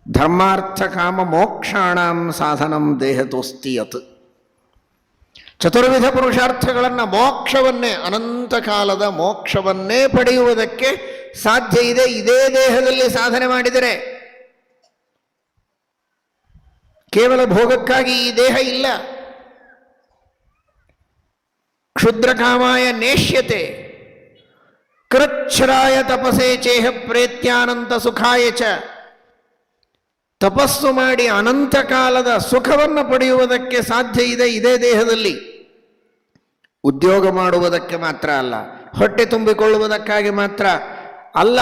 ಧರ್ಮಾರ್ಥ ಕಾಮ ಮೋಕ್ಷಾಣಂ ಸಾಧನಂ ದೇಹತೋಸ್ತಿ ಯತ್. ಚತುರ್ವಿಧ ಪುರುಷಾರ್ಥಗಳನ್ನು, ಮೋಕ್ಷವನ್ನೇ, ಅನಂತ ಕಾಲದ ಮೋಕ್ಷವನ್ನೇ ಪಡೆಯುವುದಕ್ಕೆ ಸಾಧ್ಯ ಇದೆ ಇದೇ ದೇಹದಲ್ಲಿ ಸಾಧನೆ ಮಾಡಿದರೆ. ಕೇವಲ ಭೋಗಕ್ಕಾಗಿ ಈ ದೇಹ ಇಲ್ಲ. ಕ್ಷುದ್ರಕಾಮಾಯ ನೇಷ್ಯತೆ ಕೃಚ್ಛ್ರಾಯ ತಪಸೇ ಚೇಹ ಪ್ರೇತ್ಯಾನಂತ ಸುಖಾಯ ಚ. ತಪಸ್ಸು ಮಾಡಿ ಅನಂತ ಕಾಲದ ಸುಖವನ್ನು ಪಡೆಯುವುದಕ್ಕೆ ಸಾಧ್ಯ ಇದೆ ಇದೇ ದೇಹದಲ್ಲಿ. ಉದ್ಯೋಗ ಮಾಡುವುದಕ್ಕೆ ಮಾತ್ರ ಅಲ್ಲ, ಹೊಟ್ಟೆ ತುಂಬಿಕೊಳ್ಳುವುದಕ್ಕಾಗಿ ಮಾತ್ರ ಅಲ್ಲ,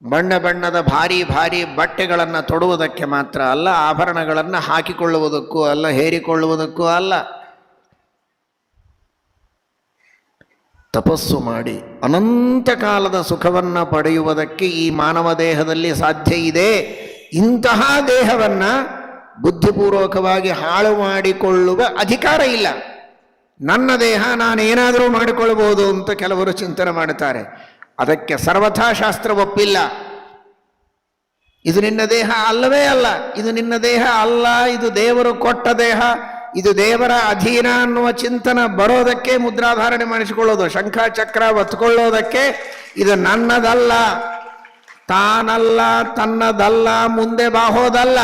ಬಣ್ಣ ಬಣ್ಣದ ಭಾರಿ ಭಾರಿ ಬಟ್ಟೆಗಳನ್ನು ತೊಡುವುದಕ್ಕೆ ಮಾತ್ರ ಅಲ್ಲ, ಆಭರಣಗಳನ್ನು ಹಾಕಿಕೊಳ್ಳುವುದಕ್ಕೂ ಅಲ್ಲ, ಹೇರಿಕೊಳ್ಳುವುದಕ್ಕೂ ಅಲ್ಲ. ತಪಸ್ಸು ಮಾಡಿ ಅನಂತ ಕಾಲದ ಸುಖವನ್ನು ಪಡೆಯುವುದಕ್ಕೆ ಈ ಮಾನವ ದೇಹದಲ್ಲಿ ಸಾಧ್ಯ ಇದೆ. ಇಂತಹ ದೇಹವನ್ನು ಬುದ್ಧಿಪೂರ್ವಕವಾಗಿ ಹಾಳು ಮಾಡಿಕೊಳ್ಳುವ ಅಧಿಕಾರ ಇಲ್ಲ. ನನ್ನ ದೇಹ ನಾನೇನಾದರೂ ಮಾಡಿಕೊಳ್ಳಬಹುದು ಅಂತ ಕೆಲವರು ಚಿಂತನೆ ಮಾಡುತ್ತಾರೆ. ಅದಕ್ಕೆ ಸರ್ವಥಾ ಶಾಸ್ತ್ರ ಒಪ್ಪಿಲ್ಲ. ಇದು ನಿನ್ನ ದೇಹ ಅಲ್ಲವೇ ಅಲ್ಲ, ಇದು ನಿನ್ನ ದೇಹ ಅಲ್ಲ, ಇದು ದೇವರು ಕೊಟ್ಟ ದೇಹ, ಇದು ದೇವರ ಅಧೀನ ಅನ್ನುವ ಚಿಂತನೆ ಬರೋದಕ್ಕೆ ಮುದ್ರಾಧಾರಣೆ ಮಾಡಿಸಿಕೊಳ್ಳೋದು, ಶಂಖ ಚಕ್ರ ಒತ್ಕೊಳ್ಳೋದಕ್ಕೆ ಇದು ನನ್ನದಲ್ಲ, ತಾನಲ್ಲ, ತನ್ನದಲ್ಲ, ಮುಂದೆ ಬಾಹೋದಲ್ಲ.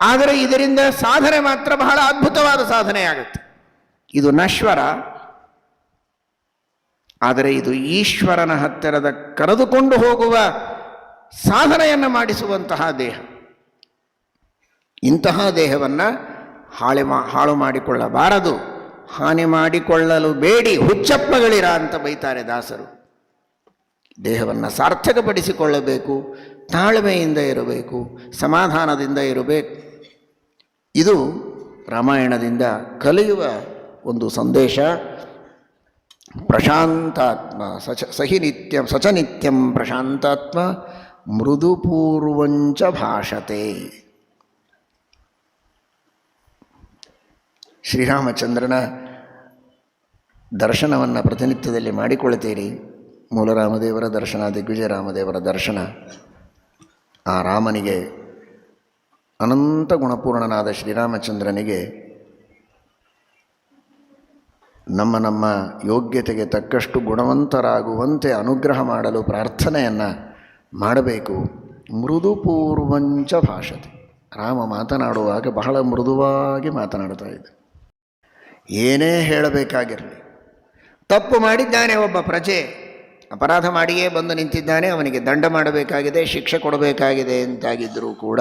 ಆದರೆ ಇದರಿಂದ ಸಾಧನೆ ಮಾತ್ರ ಬಹಳ ಅದ್ಭುತವಾದ ಸಾಧನೆಯಾಗುತ್ತೆ. ಇದು ನಶ್ವರ, ಆದರೆ ಇದು ಈಶ್ವರನ ಹತ್ತಿರದ ಕರೆದುಕೊಂಡು ಹೋಗುವ ಸಾಧನೆಯನ್ನು ಮಾಡಿಸುವಂತಹ ದೇಹ. ಇಂತಹ ದೇಹವನ್ನು ಹಾಳು ಮಾಡಿಕೊಳ್ಳಬಾರದು, ಹಾನಿ ಮಾಡಿಕೊಳ್ಳಲು ಬೇಡಿ ಹುಚ್ಚಪ್ಪಗಳಿರ ಅಂತ ಬೈತಾರೆ ದಾಸರು. ದೇಹವನ್ನು ಸಾರ್ಥಕಪಡಿಸಿಕೊಳ್ಳಬೇಕು, ತಾಳ್ಮೆಯಿಂದ ಇರಬೇಕು, ಸಮಾಧಾನದಿಂದ ಇರಬೇಕು. ಇದು ರಾಮಾಯಣದಿಂದ ಕಲಿಯುವ ಒಂದು ಸಂದೇಶ. ಪ್ರಶಾಂತಾತ್ಮ ಸಹಿ ನಿತ್ಯಂ ಸಚ ನಿತ್ಯಂ ಪ್ರಶಾಂತಾತ್ಮ ಮೃದುಪೂರ್ವಂಚ ಭಾಷತೆ. ಶ್ರೀರಾಮಚಂದ್ರನ ದರ್ಶನವನ್ನು ಪ್ರತಿನಿತ್ಯದಲ್ಲಿ ಮಾಡಿಕೊಳ್ತೀರಿ. ಮೂಲರಾಮದೇವರ ದರ್ಶನ, ದಿಗ್ವಿಜಯ ರಾಮದೇವರ ದರ್ಶನ. ಆ ರಾಮನಿಗೆ, ಅನಂತ ಗುಣಪೂರ್ಣನಾದ ಶ್ರೀರಾಮಚಂದ್ರನಿಗೆ ನಮ್ಮ ಯೋಗ್ಯತೆಗೆ ತಕ್ಕಷ್ಟು ಗುಣವಂತರಾಗುವಂತೆ ಅನುಗ್ರಹ ಮಾಡಲು ಪ್ರಾರ್ಥನೆಯನ್ನು ಮಾಡಬೇಕು. ಮೃದುಪೂರ್ವಂಚ ಭಾಷತೆ. ರಾಮ ಮಾತನಾಡುವಾಗ ಬಹಳ ಮೃದುವಾಗಿ ಮಾತನಾಡ್ತಾ ಇದ್ದ. ಏನೇ ಹೇಳಬೇಕಾಗಿರಲಿ, ತಪ್ಪು ಮಾಡಿದ್ದಾನೆ ಒಬ್ಬ ಪ್ರಜೆ, ಅಪರಾಧ ಮಾಡಿಯೇ ಬಂದು ನಿಂತಿದ್ದಾನೆ, ಅವನಿಗೆ ದಂಡ ಮಾಡಬೇಕಾಗಿದೆ, ಶಿಕ್ಷೆ ಕೊಡಬೇಕಾಗಿದೆ ಅಂತಾಗಿದ್ದರೂ ಕೂಡ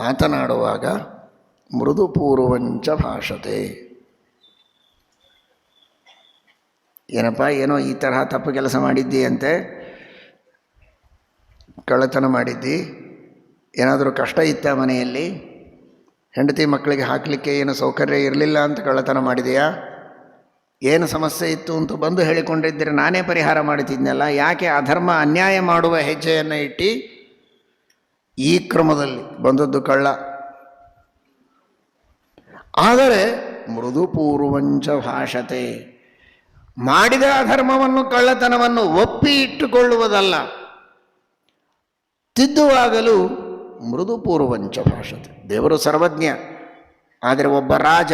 ಮಾತನಾಡುವಾಗ ಮೃದುಪೂರ್ವಂಚ ಭಾಷತೆ. ಏನಪ್ಪ, ಏನೋ ಈ ತರಹ ತಪ್ಪು ಕೆಲಸ ಮಾಡಿದ್ದಿ ಅಂತೆ, ಕಳ್ಳತನ ಮಾಡಿದ್ದಿ, ಏನಾದರೂ ಕಷ್ಟ ಇತ್ತ ಮನೆಯಲ್ಲಿ, ಹೆಂಡತಿ ಮಕ್ಕಳಿಗೆ ಹಾಕಲಿಕ್ಕೆ ಏನು ಸೌಕರ್ಯ ಇರಲಿಲ್ಲ ಅಂತ ಕಳ್ಳತನ ಮಾಡಿದೆಯಾ, ಏನು ಸಮಸ್ಯೆ ಇತ್ತು ಅಂತ ಬಂದು ಹೇಳಿಕೊಂಡಿದ್ದರೆ ನಾನೇ ಪರಿಹಾರ ಮಾಡ್ತಿದ್ನಲ್ಲ, ಯಾಕೆ ಅಧರ್ಮ ಅನ್ಯಾಯ ಮಾಡುವ ಹೆಜ್ಜೆಯನ್ನು ಇಟ್ಟು ಈ ಕ್ರಮದಲ್ಲಿ ಬಂದದ್ದು ಕಳ್ಳ. ಆದರೆ ಮೃದುಪೂರ್ವಂಚ ಭಾಷತೆ. ಮಾಡಿದ ಅಧರ್ಮವನ್ನು, ಕಳ್ಳತನವನ್ನು ಒಪ್ಪಿ ಇಟ್ಟುಕೊಳ್ಳುವುದಲ್ಲ, ತಿದ್ದುವಾಗಲೂ ಮೃದುಪೂರ್ವಂಚ ಭಾಷತೆ. ದೇವರು ಸರ್ವಜ್ಞ, ಆದರೆ ಒಬ್ಬ ರಾಜ,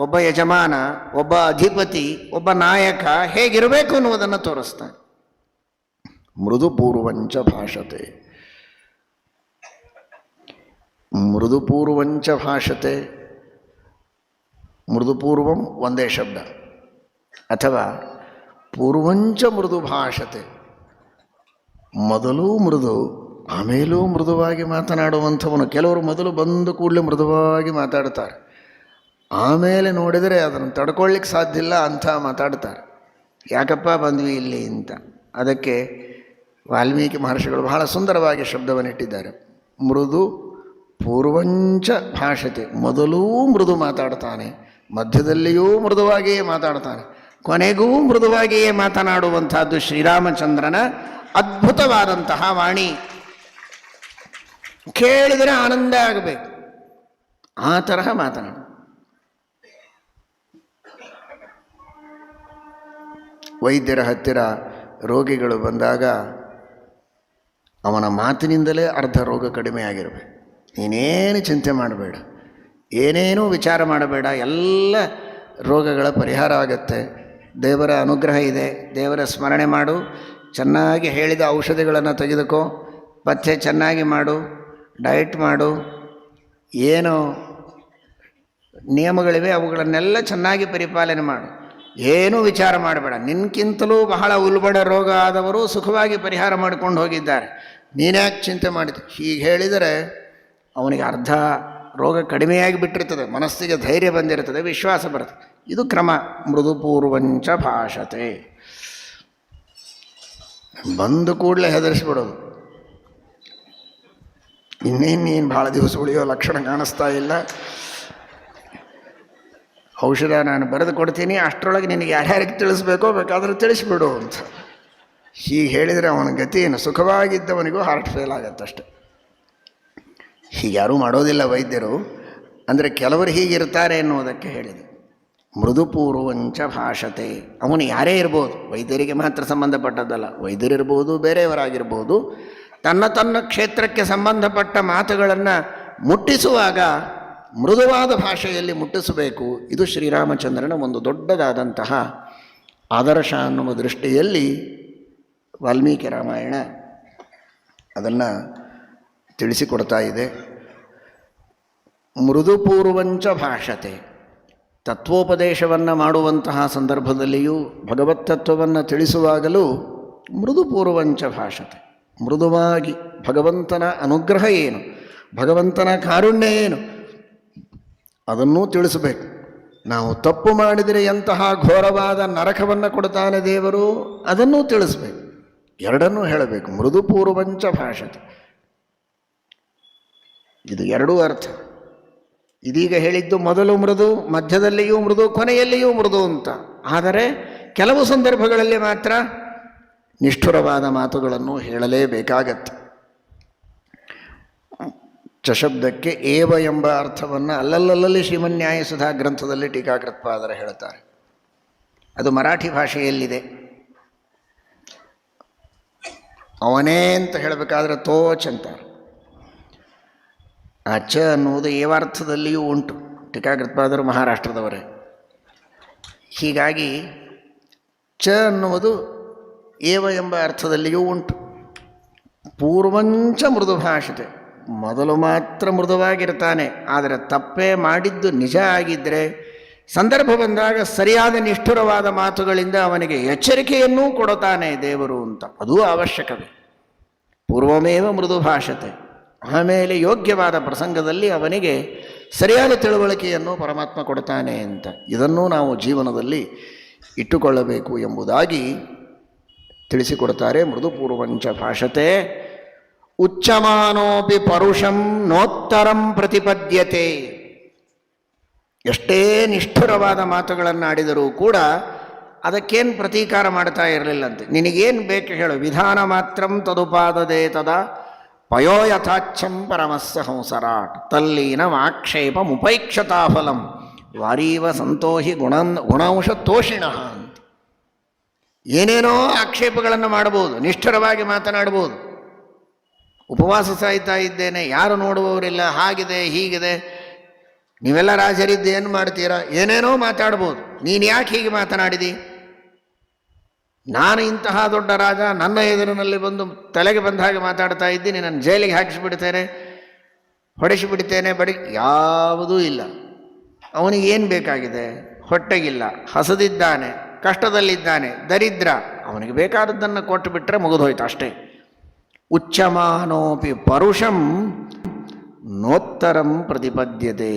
ಒಬ್ಬ ಯಜಮಾನ, ಒಬ್ಬ ಅಧಿಪತಿ, ಒಬ್ಬ ನಾಯಕ ಹೇಗಿರಬೇಕು ಅನ್ನುವುದನ್ನು ತೋರಿಸ್ತಾನೆ. ಮೃದುಪೂರ್ವಂಚ ಭಾಷತೆ. ಮೃದುಪೂರ್ವಂಚ ಭಾಷತೆ. ಮೃದುಪೂರ್ವಂ ಒಂದೇ ಶಬ್ದ, ಅಥವಾ ಪೂರ್ವಂಚ ಮೃದು ಭಾಷತೆ. ಮೊದಲೂ ಮೃದು, ಆಮೇಲೂ ಮೃದುವಾಗಿ ಮಾತನಾಡುವಂಥವನು. ಕೆಲವರು ಮೊದಲು ಬಂದು ಕೂಡಲೇ ಮೃದುವಾಗಿ ಮಾತಾಡ್ತಾರೆ, ಆಮೇಲೆ ನೋಡಿದರೆ ಅದನ್ನು ತಡ್ಕೊಳ್ಳಿಕ್ಕೆ ಸಾಧ್ಯ ಇಲ್ಲ ಅಂಥ ಮಾತಾಡ್ತಾರೆ. ಯಾಕಪ್ಪ ಬಂದ್ವಿ ಇಲ್ಲಿ ಅಂತ. ಅದಕ್ಕೆ ವಾಲ್ಮೀಕಿ ಮಹರ್ಷಿಗಳು ಬಹಳ ಸುಂದರವಾಗಿ ಶಬ್ದವನ್ನಿಟ್ಟಿದ್ದಾರೆ. ಮೃದು ಪೂರ್ವಂಚ ಭಾಷತೆ. ಮೊದಲೂ ಮೃದು ಮಾತಾಡ್ತಾನೆ, ಮಧ್ಯದಲ್ಲಿಯೂ ಮೃದುವಾಗಿಯೇ ಮಾತಾಡ್ತಾನೆ, ಕೊನೆಗೂ ಮೃದುವಾಗಿಯೇ ಮಾತನಾಡುವಂಥದ್ದು ಶ್ರೀರಾಮಚಂದ್ರನ ಅದ್ಭುತವಾದಂತಹ ವಾಣಿ. ಕೇಳಿದರೆ ಆನಂದ ಆಗಬೇಕು, ಆ ತರಹ ಮಾತನಾಡು. ವೈದ್ಯರ ಹತ್ತಿರ ರೋಗಿಗಳು ಬಂದಾಗ ಅವನ ಮಾತಿನಿಂದಲೇ ಅರ್ಧ ರೋಗ ಕಡಿಮೆ ಆಗಿರಬೇಕು. ನೀನೇನು ಚಿಂತೆ ಮಾಡಬೇಡ, ಏನೇನೂ ವಿಚಾರ ಮಾಡಬೇಡ, ಎಲ್ಲ ರೋಗಗಳ ಪರಿಹಾರ ಆಗುತ್ತೆ, ದೇವರ ಅನುಗ್ರಹ ಇದೆ, ದೇವರ ಸ್ಮರಣೆ ಮಾಡು, ಚೆನ್ನಾಗಿ ಹೇಳಿದ ಔಷಧಿಗಳನ್ನು ತೆಗೆದುಕೋ, ಪಥ್ಯ ಚೆನ್ನಾಗಿ ಮಾಡು, ಡಯಟ್ ಮಾಡು, ಏನು ನಿಯಮಗಳಿವೆ ಅವುಗಳನ್ನೆಲ್ಲ ಚೆನ್ನಾಗಿ ಪರಿಪಾಲನೆ ಮಾಡು, ಏನೂ ವಿಚಾರ ಮಾಡಬೇಡ. ನಿನ್ಗಿಂತಲೂ ಬಹಳ ಉಲ್ಬಣ ರೋಗ ಆದವರು ಸುಖವಾಗಿ ಪರಿಹಾರ ಮಾಡಿಕೊಂಡು ಹೋಗಿದ್ದಾರೆ, ನೀನ್ಯಾಕೆ ಚಿಂತೆ ಮಾಡಿದೆ? ಹೀಗೆ ಹೇಳಿದರೆ ಅವನಿಗೆ ಅರ್ಧ ರೋಗ ಕಡಿಮೆಯಾಗಿ ಬಿಟ್ಟಿರ್ತದೆ, ಮನಸ್ಸಿಗೆ ಧೈರ್ಯ ಬಂದಿರ್ತದೆ, ವಿಶ್ವಾಸ ಬರ್ತದೆ. ಇದು ಕ್ರಮ. ಮೃದುಪೂರ್ವಂಚ ಭಾಷತೆ. ಬಂದು ಕೂಡಲೇ ಹೆದರಿಸ್ಬಿಡೋದು, ನೀನು ಭಾಳ ದಿವಸ ಉಳಿಯೋ ಲಕ್ಷಣ ಕಾಣಿಸ್ತಾ ಇಲ್ಲ, ಔಷಧ ನಾನು ಬರೆದು ಕೊಡ್ತೀನಿ, ಅಷ್ಟರೊಳಗೆ ನಿನಗೆ ಯಾರ್ಯಾರಿಗೆ ತಿಳಿಸ್ಬೇಕೋ ಬೇಕಾದ್ರೆ ತಿಳಿಸ್ಬಿಡು ಅಂತ. ಹೀಗೆ ಹೇಳಿದರೆ ಅವನ ಗತಿ ಏನು? ಸುಖವಾಗಿದ್ದವನಿಗೂ ಹಾರ್ಟ್ ಫೇಲ್ ಆಗತ್ತಷ್ಟೆ. ಹೀಗೆ ಯಾರೂ ಮಾಡೋದಿಲ್ಲ ವೈದ್ಯರು, ಅಂದರೆ ಕೆಲವರು ಹೀಗಿರ್ತಾರೆ ಎನ್ನುವುದಕ್ಕೆ ಹೇಳಿದೆ. ಮೃದುಪೂರ್ವಂಚ ಭಾಷತೆ. ಅವನು ಯಾರೇ ಇರ್ಬೋದು, ವೈದ್ಯರಿಗೆ ಮಾತ್ರ ಸಂಬಂಧಪಟ್ಟದ್ದಲ್ಲ, ವೈದ್ಯರಿರ್ಬೋದು, ಬೇರೆಯವರಾಗಿರ್ಬೋದು, ತನ್ನ ಕ್ಷೇತ್ರಕ್ಕೆ ಸಂಬಂಧಪಟ್ಟ ಮಾತುಗಳನ್ನು ಮುಟ್ಟಿಸುವಾಗ ಮೃದುವಾದ ಭಾಷೆಯಲ್ಲಿ ಮುಟ್ಟಿಸಬೇಕು. ಇದು ಶ್ರೀರಾಮಚಂದ್ರನ ಒಂದು ದೊಡ್ಡದಾದಂತಹ ಆದರ್ಶ ಅನ್ನುವ ದೃಷ್ಟಿಯಲ್ಲಿ ವಾಲ್ಮೀಕಿ ರಾಮಾಯಣ ಅದನ್ನು ತಿಳಿಸಿಕೊಡ್ತಾ ಇದೆ. ಮೃದುಪೂರ್ವಂಚ ಭಾಷತೆ. ತತ್ವೋಪದೇಶವನ್ನು ಮಾಡುವಂತಹ ಸಂದರ್ಭದಲ್ಲಿಯೂ ಭಗವತ್ ತತ್ವವನ್ನು ತಿಳಿಸುವಾಗಲೂ ಮೃದುಪೂರ್ವಂಚ ಭಾಷತೆ, ಮೃದುವಾಗಿ ಭಗವಂತನ ಅನುಗ್ರಹ ಏನು, ಭಗವಂತನ ಕಾರುಣ್ಯ ಏನು ಅದನ್ನೂ ತಿಳಿಸಬೇಕು. ನಾವು ತಪ್ಪು ಮಾಡಿದರೆ ಎಂತಹ ಘೋರವಾದ ನರಕವನ್ನು ಕೊಡ್ತಾನೆ ದೇವರು, ಅದನ್ನೂ ತಿಳಿಸ್ಬೇಕು. ಎರಡನ್ನೂ ಹೇಳಬೇಕು. ಮೃದುಪೂರ್ವಂಚ ಭಾಷತೆ, ಇದು ಎರಡೂ ಅರ್ಥ. ಇದೀಗ ಹೇಳಿದ್ದು ಮೊದಲು ಮೃದು, ಮಧ್ಯದಲ್ಲಿಯೂ ಮೃದು, ಕೊನೆಯಲ್ಲಿಯೂ ಮೃದು ಅಂತ. ಆದರೆ ಕೆಲವು ಸಂದರ್ಭಗಳಲ್ಲಿ ಮಾತ್ರ ನಿಷ್ಠುರವಾದ ಮಾತುಗಳನ್ನು ಹೇಳಲೇಬೇಕಾಗತ್ತೆ. ಚಶಬ್ದಕ್ಕೆ ಏವ ಎಂಬ ಅರ್ಥವನ್ನು ಅಲ್ಲಲ್ಲಲ್ಲಿ ಶ್ರೀಮನ್ಯಾಯಸುಧಾ ಗ್ರಂಥದಲ್ಲಿ ಟೀಕಾಕೃತ್ಪಾದರು ಹೇಳ್ತಾರೆ. ಅದು ಮರಾಠಿ ಭಾಷೆಯಲ್ಲಿದೆ. ಅವನೇ ಅಂತ ಹೇಳಬೇಕಾದ್ರೆ ತೋಚ್ ಅಂತಾರೆ. ಆ ಚ ಅನ್ನುವುದು ಏವಾರ್ಥದಲ್ಲಿಯೂ ಉಂಟು. ಟೀಕಾಕೃತ್ಪಾದರು ಮಹಾರಾಷ್ಟ್ರದವರೇ. ಹೀಗಾಗಿ ಚ ಅನ್ನುವುದು ಏವ ಎಂಬ ಅರ್ಥದಲ್ಲಿಯೂ ಉಂಟು. ಪೂರ್ವಂಚ ಮೃದು ಭಾಷತೆ, ಮೊದಲು ಮಾತ್ರ ಮೃದುವಾಗಿರ್ತಾನೆ, ಆದರೆ ತಪ್ಪೇ ಮಾಡಿದ್ದು ನಿಜ ಆಗಿದ್ದರೆ ಸಂದರ್ಭ ಬಂದಾಗ ಸರಿಯಾದ ನಿಷ್ಠುರವಾದ ಮಾತುಗಳಿಂದ ಅವನಿಗೆ ಎಚ್ಚರಿಕೆಯನ್ನೂ ಕೊಡುತ್ತಾನೆ ದೇವರು ಅಂತ. ಅದೂ ಅವಶ್ಯಕವೇ. ಪೂರ್ವಮೇವ ಮೃದು ಭಾಷತೆ. ಆಮೇಲೆ ಯೋಗ್ಯವಾದ ಪ್ರಸಂಗದಲ್ಲಿ ಅವನಿಗೆ ಸರಿಯಾದ ತಿಳುವಳಿಕೆಯನ್ನು ಪರಮಾತ್ಮ ಕೊಡ್ತಾನೆ ಅಂತ. ಇದನ್ನೂ ನಾವು ಜೀವನದಲ್ಲಿ ಇಟ್ಟುಕೊಳ್ಳಬೇಕು ಎಂಬುದಾಗಿ ತಿಳಿಸಿಕೊಡ್ತಾರೆ. ಮೃದುಪೂರ್ವಂಚ ಭಾಷತೆ. ಉಚ್ಚಮಾನೋಪಿ ಪರುಷಂ ನೋತ್ತರಂ ಪ್ರತಿಪದ್ಯತೆ. ಎಷ್ಟೇ ನಿಷ್ಠುರವಾದ ಮಾತುಗಳನ್ನು ಆಡಿದರೂ ಕೂಡ ಅದಕ್ಕೇನು ಪ್ರತೀಕಾರ ಮಾಡ್ತಾ ಇರಲಿಲ್ಲಂತೆ. ನಿನಗೇನು ಬೇಕು ಹೇಳು, ವಿಧಾನ ಮಾತ್ರಂ ತದುಪಾದದೆ ತದಾ ಪಯೋ ಯಥಾಚ್ಛಂ ಪರಮಸ್ಸ ಹಂಸರಾಟ್ ತಲ್ಲೀನ ಆಕ್ಷೇಪ ಮುಪೈಕ್ಷತಾಫಲಂ ವಾರೀವ ಸಂತೋಹಿ ಗುಣಾಂಶ ತೋಷಿಣ ಅಂತ. ಏನೇನೋ ಆಕ್ಷೇಪಗಳನ್ನು ಮಾಡಬಹುದು, ನಿಷ್ಠುರವಾಗಿ ಮಾತನಾಡ್ಬೋದು. ಉಪವಾಸ ಸಾಯ್ತಾ ಇದ್ದೇನೆ, ಯಾರು ನೋಡುವವರಿಲ್ಲ, ಹಾಗಿದೆ ಹೀಗಿದೆ, ನೀವೆಲ್ಲ ರಾಜರಿದ್ದು ಏನು ಮಾಡ್ತೀರಾ, ಏನೇನೋ ಮಾತಾಡ್ಬೋದು. ನೀನು ಯಾಕೆ ಹೀಗೆ ಮಾತನಾಡಿದಿ? ನಾನು ಇಂತಹ ದೊಡ್ಡ ರಾಜ, ನನ್ನ ಎದುರಿನಲ್ಲಿ ಬಂದು ತಲೆಗೆ ಬಂದ ಹಾಗೆ ಮಾತಾಡ್ತಾ ಇದ್ದೀನಿ, ನನ್ನ ಜೈಲಿಗೆ ಹಾಕಿಸಿಬಿಡ್ತೇನೆ, ಹೊಡೆಸಿಬಿಡ್ತೇನೆ, ಯಾವುದೂ ಇಲ್ಲ. ಅವನಿಗೆ ಏನು ಬೇಕಾಗಿದೆ? ಹೊಟ್ಟೆಗಿಲ್ಲ, ಹಸದಿದ್ದಾನೆ, ಕಷ್ಟದಲ್ಲಿದ್ದಾನೆ, ದರಿದ್ರ. ಅವನಿಗೆ ಬೇಕಾದದ್ದನ್ನು ಕೊಟ್ಟು ಬಿಟ್ಟರೆ ಮುಗಿದೋಯ್ತು ಅಷ್ಟೇ. ಉಚ್ಚಮಾನೋಪಿ ಪರುಷಂ ನೋತ್ತರಂ ಪ್ರತಿಪದ್ಯತೆ.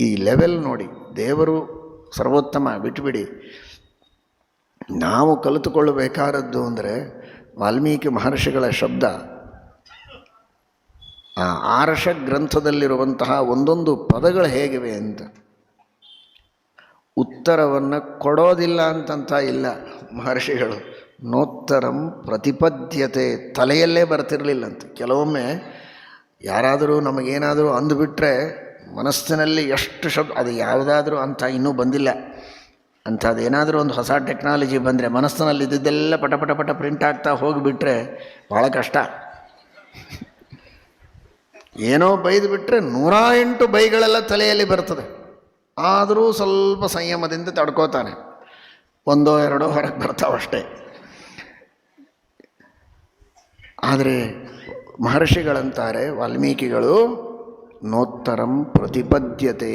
ಈ ಲೆವೆಲ್ ನೋಡಿ, ದೇವರು ಸರ್ವೋತ್ತಮ ಬಿಟ್ಟುಬಿಡಿ. ನಾವು ಕಲಿತುಕೊಳ್ಳಬೇಕಾದದ್ದು ಅಂದರೆ ವಾಲ್ಮೀಕಿ ಮಹರ್ಷಿಗಳ ಶಬ್ದ. ಆ ಆರ್ಷ ಗ್ರಂಥದಲ್ಲಿರುವಂತಹ ಒಂದೊಂದು ಪದಗಳು ಹೇಗಿವೆ ಅಂತ. ಉತ್ತರವನ್ನು ಕೊಡೋದಿಲ್ಲ ಅಂತಂತ ಇಲ್ಲ ಮಹರ್ಷಿಗಳು. ನೋತ್ತರಂ ಪ್ರತಿಪದ್ಯತೆ, ತಲೆಯಲ್ಲೇ ಬರ್ತಿರಲಿಲ್ಲಂತೆ. ಕೆಲವೊಮ್ಮೆ ಯಾರಾದರೂ ನಮಗೇನಾದರೂ ಅಂದುಬಿಟ್ರೆ ಮನಸ್ಸಿನಲ್ಲಿ ಎಷ್ಟು ಶಬ್ದ, ಅದು ಯಾವುದಾದ್ರೂ ಅಂತ ಇನ್ನೂ ಬಂದಿಲ್ಲ. ಅಂಥದ್ದೇನಾದರೂ ಒಂದು ಹೊಸ ಟೆಕ್ನಾಲಜಿ ಬಂದರೆ ಮನಸ್ಸಿನಲ್ಲಿ ಇದ್ದಿದ್ದೆಲ್ಲ ಪಟ ಪಟ ಪಟ ಪ್ರಿಂಟ್ ಆಗ್ತಾ ಹೋಗಿಬಿಟ್ರೆ ಭಾಳ ಕಷ್ಟ. ಏನೋ ಬೈದು ಬಿಟ್ಟರೆ 108 ಬೈಗಳೆಲ್ಲ ತಲೆಯಲ್ಲಿ ಬರ್ತದೆ. ಆದರೂ ಸ್ವಲ್ಪ ಸಂಯಮದಿಂದ ತಡ್ಕೋತಾನೆ, ಒಂದೋ ಎರಡೋ ಹೊರಗೆ ಬರ್ತಾವಷ್ಟೇ. ಆದರೆ ಮಹರ್ಷಿಗಳಂತಾರೆ, ವಾಲ್ಮೀಕಿಗಳು, ನೋತ್ತರಂ ಪ್ರತಿಪದ್ಯತೆ,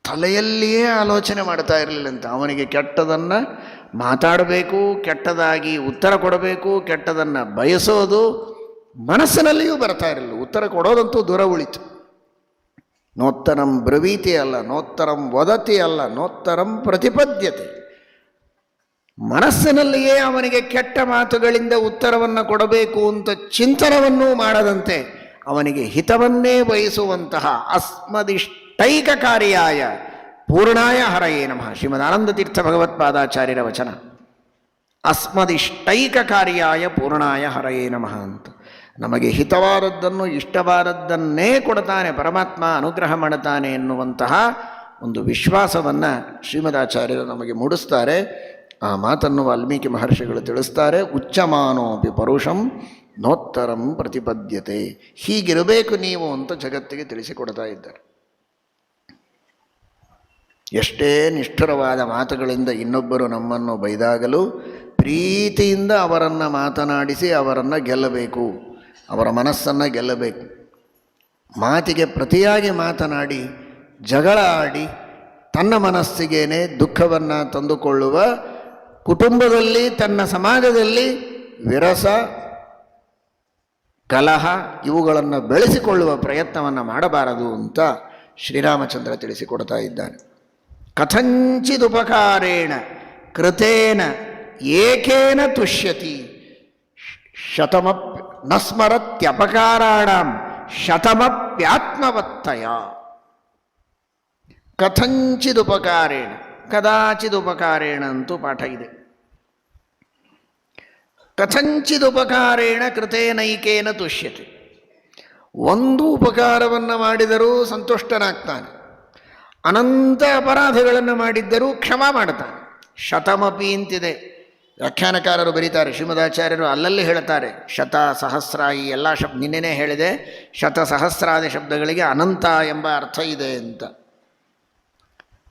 ತಲೆಯಲ್ಲಿಯೇ ಆಲೋಚನೆ ಮಾಡ್ತಾ ಇರಲಿಲ್ಲಂತ. ಅವನಿಗೆ ಕೆಟ್ಟದನ್ನು ಮಾತಾಡಬೇಕು, ಕೆಟ್ಟದಾಗಿ ಉತ್ತರ ಕೊಡಬೇಕು, ಕೆಟ್ಟದನ್ನು ಬಯಸೋದು ಮನಸ್ಸಿನಲ್ಲಿಯೂ ಬರ್ತಾ ಇರಲಿಲ್ಲ. ಉತ್ತರ ಕೊಡೋದಂತೂ ದೂರ ಉಳಿತು. ನೋತ್ತರಂ ಬ್ರವೀತಿ ಅಲ್ಲ, ನೋತ್ತರಂ ವದತಿ ಅಲ್ಲ, ನೋತ್ತರಂ ಪ್ರತಿಪದ್ಯತೆ. ಮನಸ್ಸಿನಲ್ಲಿಯೇ ಅವನಿಗೆ ಕೆಟ್ಟ ಮಾತುಗಳಿಂದ ಉತ್ತರವನ್ನು ಕೊಡಬೇಕು ಅಂತ ಚಿಂತನವನ್ನೂ ಮಾಡದಂತೆ ಅವನಿಗೆ ಹಿತವನ್ನೇ ಬಯಸುವಂತಹ ಅಸ್ಮದಿಷ್ಟೈಕಕಾರಿಯಾಯ ಪೂರ್ಣಾಯ ಹರಯೇ ನಮಃ. ಶ್ರೀಮದ್ ಆನಂದತೀರ್ಥ ಭಗವತ್ಪಾದಾಚಾರ್ಯರ ವಚನ. ಅಸ್ಮದಿಷ್ಟೈಕಕಾರಿಯಾಯ ಪೂರ್ಣಾಯ ಹರಯೇ ನಮಃ ಅಂತ. ನಮಗೆ ಹಿತವಾದದ್ದನ್ನು, ಇಷ್ಟವಾದದ್ದನ್ನೇ ಕೊಡ್ತಾನೆ ಪರಮಾತ್ಮ, ಅನುಗ್ರಹ ಮಾಡುತ್ತಾನೆ ಎನ್ನುವಂತಹ ಒಂದು ವಿಶ್ವಾಸವನ್ನು ಶ್ರೀಮದಾಚಾರ್ಯರು ನಮಗೆ ಮೂಡಿಸ್ತಾರೆ. ಆ ಮಾತನ್ನು ವಾಲ್ಮೀಕಿ ಮಹರ್ಷಿಗಳು ತಿಳಿಸ್ತಾರೆ. ಉಚ್ಚಮಾನೋಪಿ ಪರುಷಂ ನೋತ್ತರಂ ಪ್ರತಿಪದ್ಯತೆ. ಹೀಗಿರಬೇಕು ನೀವು ಅಂತ ಜಗತ್ತಿಗೆ ತಿಳಿಸಿಕೊಡ್ತಾ ಇದ್ದಾರೆ. ಎಷ್ಟೇ ನಿಷ್ಠುರವಾದ ಮಾತುಗಳಿಂದ ಇನ್ನೊಬ್ಬರು ನಮ್ಮನ್ನು ಬೈದಾಗಲೂ ಪ್ರೀತಿಯಿಂದ ಅವರನ್ನು ಮಾತನಾಡಿಸಿ ಅವರನ್ನು ಗೆಲ್ಲಬೇಕು, ಅವರ ಮನಸ್ಸನ್ನು ಗೆಲ್ಲಬೇಕು. ಮಾತಿಗೆ ಪ್ರತಿಯಾಗಿ ಮಾತನಾಡಿ ಜಗಳ ಆಡಿ ತನ್ನ ಮನಸ್ಸಿಗೇನೆ ದುಃಖವನ್ನು ತಂದುಕೊಳ್ಳುವ, ಕುಟುಂಬದಲ್ಲಿ ತನ್ನ ಸಮಾಜದಲ್ಲಿ ವಿರಸ ಕಲಹ ಇವುಗಳನ್ನು ಬೆಳೆಸಿಕೊಳ್ಳುವ ಪ್ರಯತ್ನವನ್ನು ಮಾಡಬಾರದು ಅಂತ ಶ್ರೀರಾಮಚಂದ್ರ ತಿಳಿಸಿಕೊಡ್ತಾ ಇದ್ದಾನೆ. ಕಥಂಚಿದುಪಕಾರೇಣ ಕೃತೇನ ಏಕೇನ ತುಷ್ಯತಿ ಶತಮಪ್ ನ ಸ್ಮರತ್ಯಪಕಾರಾಣಾಂ ಶತಮಪ್ಯಾತ್ಮವತ್ತಯ. ಕಥಂಚಿದುಪಕಾರೇಣ, ಕದಾಚಿದುಪಕಾರೇಣ ಅಂತೂ ಪಾಠ ಇದೆ. ಕಥಂಚಿದುಪಕಾರೇಣ ಕೃತೇನೈಕೇನ ತುಷ್ಯತೆ. ಒಂದು ಉಪಕಾರವನ್ನು ಮಾಡಿದರೂ ಸಂತುಷ್ಟನಾಗ್ತಾನೆ, ಅನಂತ ಅಪರಾಧಗಳನ್ನು ಮಾಡಿದ್ದರೂ ಕ್ಷಮಾ ಮಾಡ್ತಾನೆ. ಶತಮಪಿ ಅಂತಿದೆ, ವ್ಯಾಖ್ಯಾನಕಾರರು ಬರೀತಾರೆ. ಶ್ರೀಮದಾಚಾರ್ಯರು ಅಲ್ಲಲ್ಲಿ ಹೇಳ್ತಾರೆ, ಶತ ಸಹಸ್ರ ಈ ಎಲ್ಲ ನಿನ್ನೆನೇ ಹೇಳಿದೆ, ಶತ ಸಹಸ್ರಾದಿ ಶಬ್ದಗಳಿಗೆ ಅನಂತ ಎಂಬ ಅರ್ಥ ಇದೆ ಅಂತ.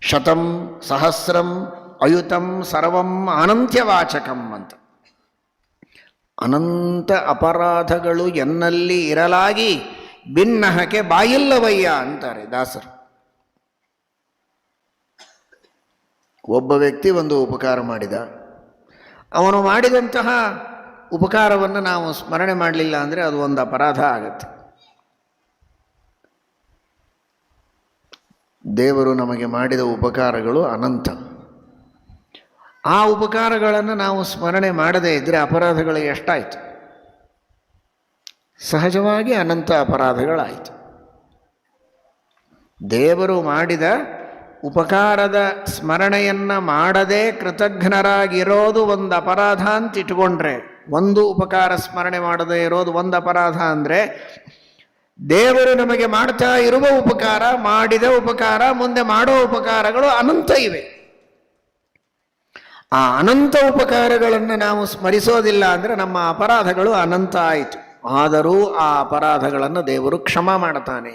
ಶತಂ ಸಹಸ್ರಂ ಅಯುತಂ ಸರ್ವಂ ಅನಂತ್ಯವಾಚಕಂ ಅಂತ. ಅನಂತ ಅಪರಾಧಗಳು ಎನ್ನಲ್ಲಿ ಇರಲಾಗಿ ಭಿನ್ನಹಕ್ಕೆ ಬಾಯಿಲ್ಲವಯ್ಯ ಅಂತಾರೆ ದಾಸರು. ಒಬ್ಬ ವ್ಯಕ್ತಿ ಒಂದು ಉಪಕಾರ ಮಾಡಿದ, ಅವನು ಮಾಡಿದಂತಹ ಉಪಕಾರವನ್ನು ನಾವು ಸ್ಮರಣೆ ಮಾಡಲಿಲ್ಲ ಅಂದರೆ ಅದು ಒಂದು ಅಪರಾಧ ಆಗತ್ತೆ. ದೇವರು ನಮಗೆ ಮಾಡಿದ ಉಪಕಾರಗಳು ಅನಂತ. ಆ ಉಪಕಾರಗಳನ್ನು ನಾವು ಸ್ಮರಣೆ ಮಾಡದೇ ಇದ್ದರೆ ಅಪರಾಧಗಳು ಎಷ್ಟಾಯಿತು? ಸಹಜವಾಗಿ ಅನಂತ ಅಪರಾಧಗಳಾಯಿತು. ದೇವರು ಮಾಡಿದ ಉಪಕಾರದ ಸ್ಮರಣೆಯನ್ನು ಮಾಡದೆ ಕೃತಜ್ಞರಾಗಿರೋದು ಒಂದು ಅಪರಾಧ ಅಂತ ಇಟ್ಕೊಂಡ್ರೆ, ಒಂದು ಉಪಕಾರ ಸ್ಮರಣೆ ಮಾಡದೇ ಇರೋದು ಒಂದು ಅಪರಾಧ ಅಂದರೆ, ದೇವರು ನಮಗೆ ಮಾಡ್ತಾ ಇರುವ ಉಪಕಾರ, ಮಾಡಿದ ಉಪಕಾರ, ಮುಂದೆ ಮಾಡೋ ಉಪಕಾರಗಳು ಅನಂತ ಇವೆ. ಆ ಅನಂತ ಉಪಕಾರಗಳನ್ನು ನಾವು ಸ್ಮರಿಸೋದಿಲ್ಲ ಅಂದರೆ ನಮ್ಮ ಅಪರಾಧಗಳು ಅನಂತ ಆಯಿತು. ಆದರೂ ಆ ಅಪರಾಧಗಳನ್ನು ದೇವರು ಕ್ಷಮಾ ಮಾಡ್ತಾನೆ.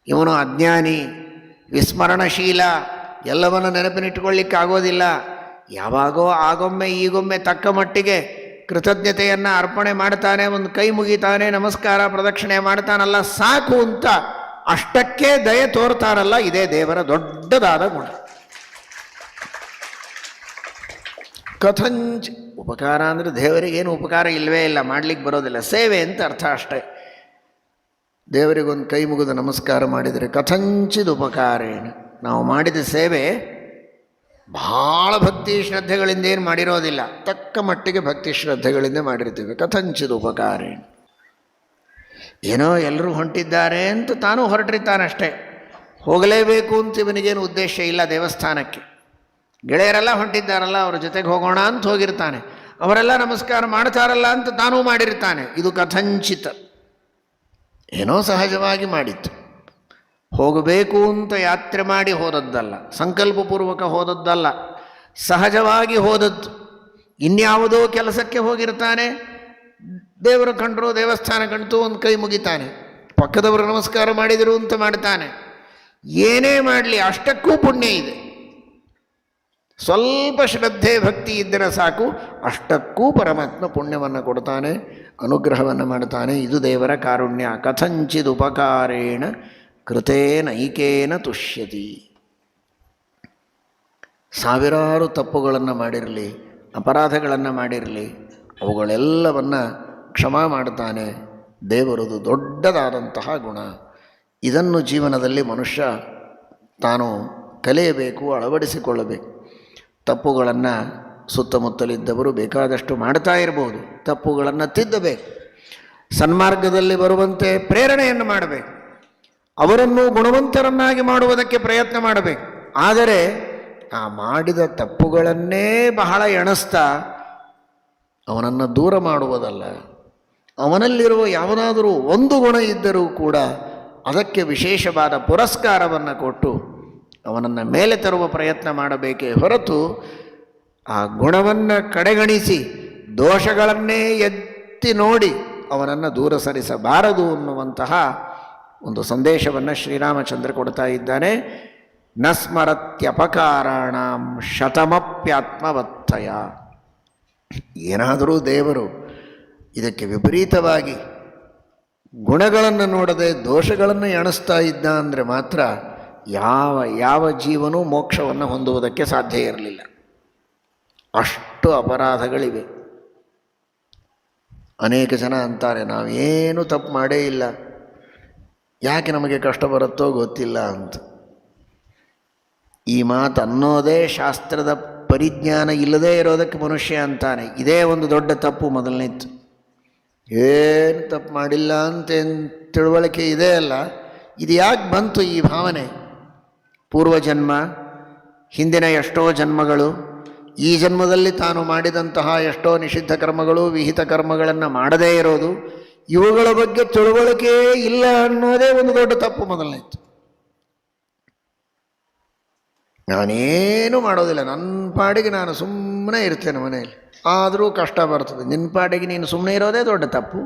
ಇವನು ಅಜ್ಞಾನಿ, ವಿಸ್ಮರಣಶೀಲ, ಎಲ್ಲವನ್ನು ನೆನಪಿನಿಟ್ಟುಕೊಳ್ಳಿಕ್ಕೆ ಆಗೋದಿಲ್ಲ. ಯಾವಾಗೋ ಆಗೊಮ್ಮೆ ಈಗೊಮ್ಮೆ ತಕ್ಕ ಮಟ್ಟಿಗೆ ಕೃತಜ್ಞತೆಯನ್ನು ಅರ್ಪಣೆ ಮಾಡ್ತಾನೆ, ಒಂದು ಕೈ ಮುಗಿತಾನೆ, ನಮಸ್ಕಾರ ಪ್ರದಕ್ಷಿಣೆ ಮಾಡ್ತಾನಲ್ಲ ಸಾಕು ಅಂತ ಅಷ್ಟಕ್ಕೆ ದಯೆ ತೋರ್ತಾನಲ್ಲ, ಇದೇ ದೇವರ ದೊಡ್ಡದಾದ ಗುಣ. ಕಥಂಚ ಉಪಕಾರ ಅಂದರೆ ದೇವರಿಗೇನು ಉಪಕಾರ ಇಲ್ಲವೇ ಇಲ್ಲ, ಮಾಡಲಿಕ್ಕೆ ಬರೋದಿಲ್ಲ, ಸೇವೆ ಅಂತ ಅರ್ಥ ಅಷ್ಟೇ. ದೇವರಿಗೊಂದು ಕೈ ಮುಗಿದು ನಮಸ್ಕಾರ ಮಾಡಿದರೆ ಕಥಂಚಿದ ಉಪಕಾರೇಣ, ನಾವು ಮಾಡಿದ ಸೇವೆ ಭಾಳ ಭಕ್ತಿ ಶ್ರದ್ಧೆಗಳಿಂದ ಏನು ಮಾಡಿರೋದಿಲ್ಲ, ತಕ್ಕ ಮಟ್ಟಿಗೆ ಭಕ್ತಿ ಶ್ರದ್ಧೆಗಳಿಂದ ಮಾಡಿರ್ತೀವಿ. ಕಥಂಚಿದ ಉಪಕಾರೇಣ, ಏನೋ ಎಲ್ಲರೂ ಹೊಂಟಿದ್ದಾರೆ ಅಂತ ತಾನೂ ಹೊರಟಿರ್ತಾನಷ್ಟೇ, ಹೋಗಲೇಬೇಕು ಅಂತ ಇವನಿಗೇನು ಉದ್ದೇಶ ಇಲ್ಲ. ದೇವಸ್ಥಾನಕ್ಕೆ ಗೆಳೆಯರೆಲ್ಲ ಹೊಂಟಿದ್ದಾರಲ್ಲ, ಅವ್ರ ಜೊತೆಗೆ ಹೋಗೋಣ ಅಂತ ಹೋಗಿರ್ತಾನೆ, ಅವರೆಲ್ಲ ನಮಸ್ಕಾರ ಮಾಡ್ತಾರಲ್ಲ ಅಂತ ತಾನೂ ಮಾಡಿರ್ತಾನೆ. ಇದು ಕಥಂಚಿತ, ಏನೋ ಸಹಜವಾಗಿ ಮಾಡಿತ್ತು. ಹೋಗಬೇಕು ಅಂತ ಯಾತ್ರೆ ಮಾಡಿ ಹೋದದ್ದಲ್ಲ, ಸಂಕಲ್ಪಪೂರ್ವಕ ಹೋದದ್ದಲ್ಲ, ಸಹಜವಾಗಿ ಹೋದದ್ದು. ಇನ್ಯಾವುದೋ ಕೆಲಸಕ್ಕೆ ಹೋಗಿರ್ತಾನೆ, ದೇವರು ಕಂಡರು, ದೇವಸ್ಥಾನ ಕಂಡು ಒಂದು ಕೈ ಮುಗಿತಾನೆ, ಪಕ್ಕದವರು ನಮಸ್ಕಾರ ಮಾಡಿದರು ಅಂತ ಮಾಡ್ತಾನೆ. ಏನೇ ಮಾಡಲಿ ಅಷ್ಟಕ್ಕೂ ಪುಣ್ಯ ಇದೆ. ಸ್ವಲ್ಪ ಶ್ರದ್ಧೆ ಭಕ್ತಿ ಇದ್ದರೆ ಸಾಕು, ಅಷ್ಟಕ್ಕೂ ಪರಮಾತ್ಮ ಪುಣ್ಯವನ್ನು ಕೊಡ್ತಾನೆ, ಅನುಗ್ರಹವನ್ನು ಮಾಡ್ತಾನೆ. ಇದು ದೇವರ ಕಾರುಣ್ಯ. ಕಥಂಚಿದುಪಕಾರೇಣ ಕೃತೇನೈಕೇನ ತುಷ್ಯತಿ. ಸಾವಿರಾರು ತಪ್ಪುಗಳನ್ನು ಮಾಡಿರಲಿ, ಅಪರಾಧಗಳನ್ನು ಮಾಡಿರಲಿ, ಅವುಗಳೆಲ್ಲವನ್ನು ಕ್ಷಮಾ ಮಾಡ್ತಾನೆ ದೇವರದು ದೊಡ್ಡದಾದಂತಹ ಗುಣ. ಇದನ್ನು ಜೀವನದಲ್ಲಿ ಮನುಷ್ಯ ತಾನು ಕಲಿಯಬೇಕು, ಅಳವಡಿಸಿಕೊಳ್ಳಬೇಕು. ತಪ್ಪುಗಳನ್ನು ಸುತ್ತಮುತ್ತಲಿದ್ದವರು ಬೇಕಾದಷ್ಟು ಮಾಡ್ತಾ ಇರ್ಬೋದು, ತಪ್ಪುಗಳನ್ನು ತಿದ್ದಬೇಕು, ಸನ್ಮಾರ್ಗದಲ್ಲಿ ಬರುವಂತೆ ಪ್ರೇರಣೆಯನ್ನು ಮಾಡಬೇಕು, ಅವರನ್ನು ಗುಣವಂತರನ್ನಾಗಿ ಮಾಡುವುದಕ್ಕೆ ಪ್ರಯತ್ನ ಮಾಡಬೇಕು. ಆದರೆ ಆ ಮಾಡಿದ ತಪ್ಪುಗಳನ್ನೇ ಬಹಳ ಎಣಿಸ್ತಾ ಅವನನ್ನು ದೂರ ಮಾಡುವುದಲ್ಲ. ಅವನಲ್ಲಿರುವ ಯಾವುದಾದರೂ ಒಂದು ಗುಣ ಇದ್ದರೂ ಕೂಡ ಅದಕ್ಕೆ ವಿಶೇಷವಾದ ಪುರಸ್ಕಾರವನ್ನು ಕೊಟ್ಟು ಅವನನ್ನು ಮೇಲೆ ತರುವ ಪ್ರಯತ್ನ ಮಾಡಬೇಕೇ ಹೊರತು ಆ ಗುಣವನ್ನು ಕಡೆಗಣಿಸಿ ದೋಷಗಳನ್ನೇ ಎತ್ತಿ ನೋಡಿ ಅವನನ್ನು ದೂರ ಸರಿಸಬಾರದು ಅನ್ನುವಂತಹ ಒಂದು ಸಂದೇಶವನ್ನು ಶ್ರೀರಾಮಚಂದ್ರ ಕೊಡ್ತಾ ಇದ್ದಾನೆ. ನ ಸ್ಮರತ್ಯಪಕಾರಾಣಾಂ ಶತಮಪ್ಯಾತ್ಮವತ್ತಯ. ಏನಾದರೂ ದೇವರು ಇದಕ್ಕೆ ವಿಪರೀತವಾಗಿ ಗುಣಗಳನ್ನು ನೋಡದೆ ದೋಷಗಳನ್ನು ಎಣಿಸ್ತಾ ಇದ್ದ ಅಂದರೆ ಮಾತ್ರ ಯಾವ ಜೀವನೂ ಮೋಕ್ಷವನ್ನು ಹೊಂದುವುದಕ್ಕೆ ಸಾಧ್ಯ ಇರಲಿಲ್ಲ. ಅಷ್ಟು ಅಪರಾಧಗಳಿವೆ. ಅನೇಕ ಜನ ಅಂತಾರೆ, ನಾವೇನು ತಪ್ಪು ಮಾಡೇ ಇಲ್ಲ, ಯಾಕೆ ನಮಗೆ ಕಷ್ಟ ಬರುತ್ತೋ ಗೊತ್ತಿಲ್ಲ ಅಂತ. ಈ ಮಾತು ಅನ್ನೋದೇ ಶಾಸ್ತ್ರದ ಪರಿಜ್ಞಾನ ಇಲ್ಲದೇ ಇರೋದಕ್ಕೆ ಮನುಷ್ಯ ಅಂತಾನೆ. ಇದೇ ಒಂದು ದೊಡ್ಡ ತಪ್ಪು. ಮೊದಲನೇದು ಏನು ತಪ್ಪು ಮಾಡಿಲ್ಲ ಅಂತೇನು ತಿಳುವಳಿಕೆ ಇದೆ ಅಲ್ಲ, ಇದು ಯಾಕೆ ಬಂತು ಈ ಭಾವನೆ? ಪೂರ್ವಜನ್ಮ, ಹಿಂದಿನ ಎಷ್ಟೋ ಜನ್ಮಗಳು, ಈ ಜನ್ಮದಲ್ಲಿ ತಾನು ಮಾಡಿದಂತಹ ಎಷ್ಟೋ ನಿಷಿದ್ಧ ಕರ್ಮಗಳು, ವಿಹಿತ ಕರ್ಮಗಳನ್ನು ಮಾಡದೇ ಇರೋದು, ಇವುಗಳ ಬಗ್ಗೆ ತಿಳುವಳಿಕೆ ಇಲ್ಲ ಅನ್ನೋದೇ ಒಂದು ದೊಡ್ಡ ತಪ್ಪು. ಮೊದಲನೇದು, ನಾನೇನು ಮಾಡೋದಿಲ್ಲ, ನನ್ನ ಪಾಡಿಗೆ ನಾನು ಸುಮ್ಮನೆ ಇರ್ತೇನೆ ಮನೆಯಲ್ಲಿ, ಆದರೂ ಕಷ್ಟ ಬರ್ತದೆ. ನಿನ್ನ ಪಾಡಿಗೆ ನೀನು ಸುಮ್ಮನೆ ಇರೋದೇ ದೊಡ್ಡ ತಪ್ಪು.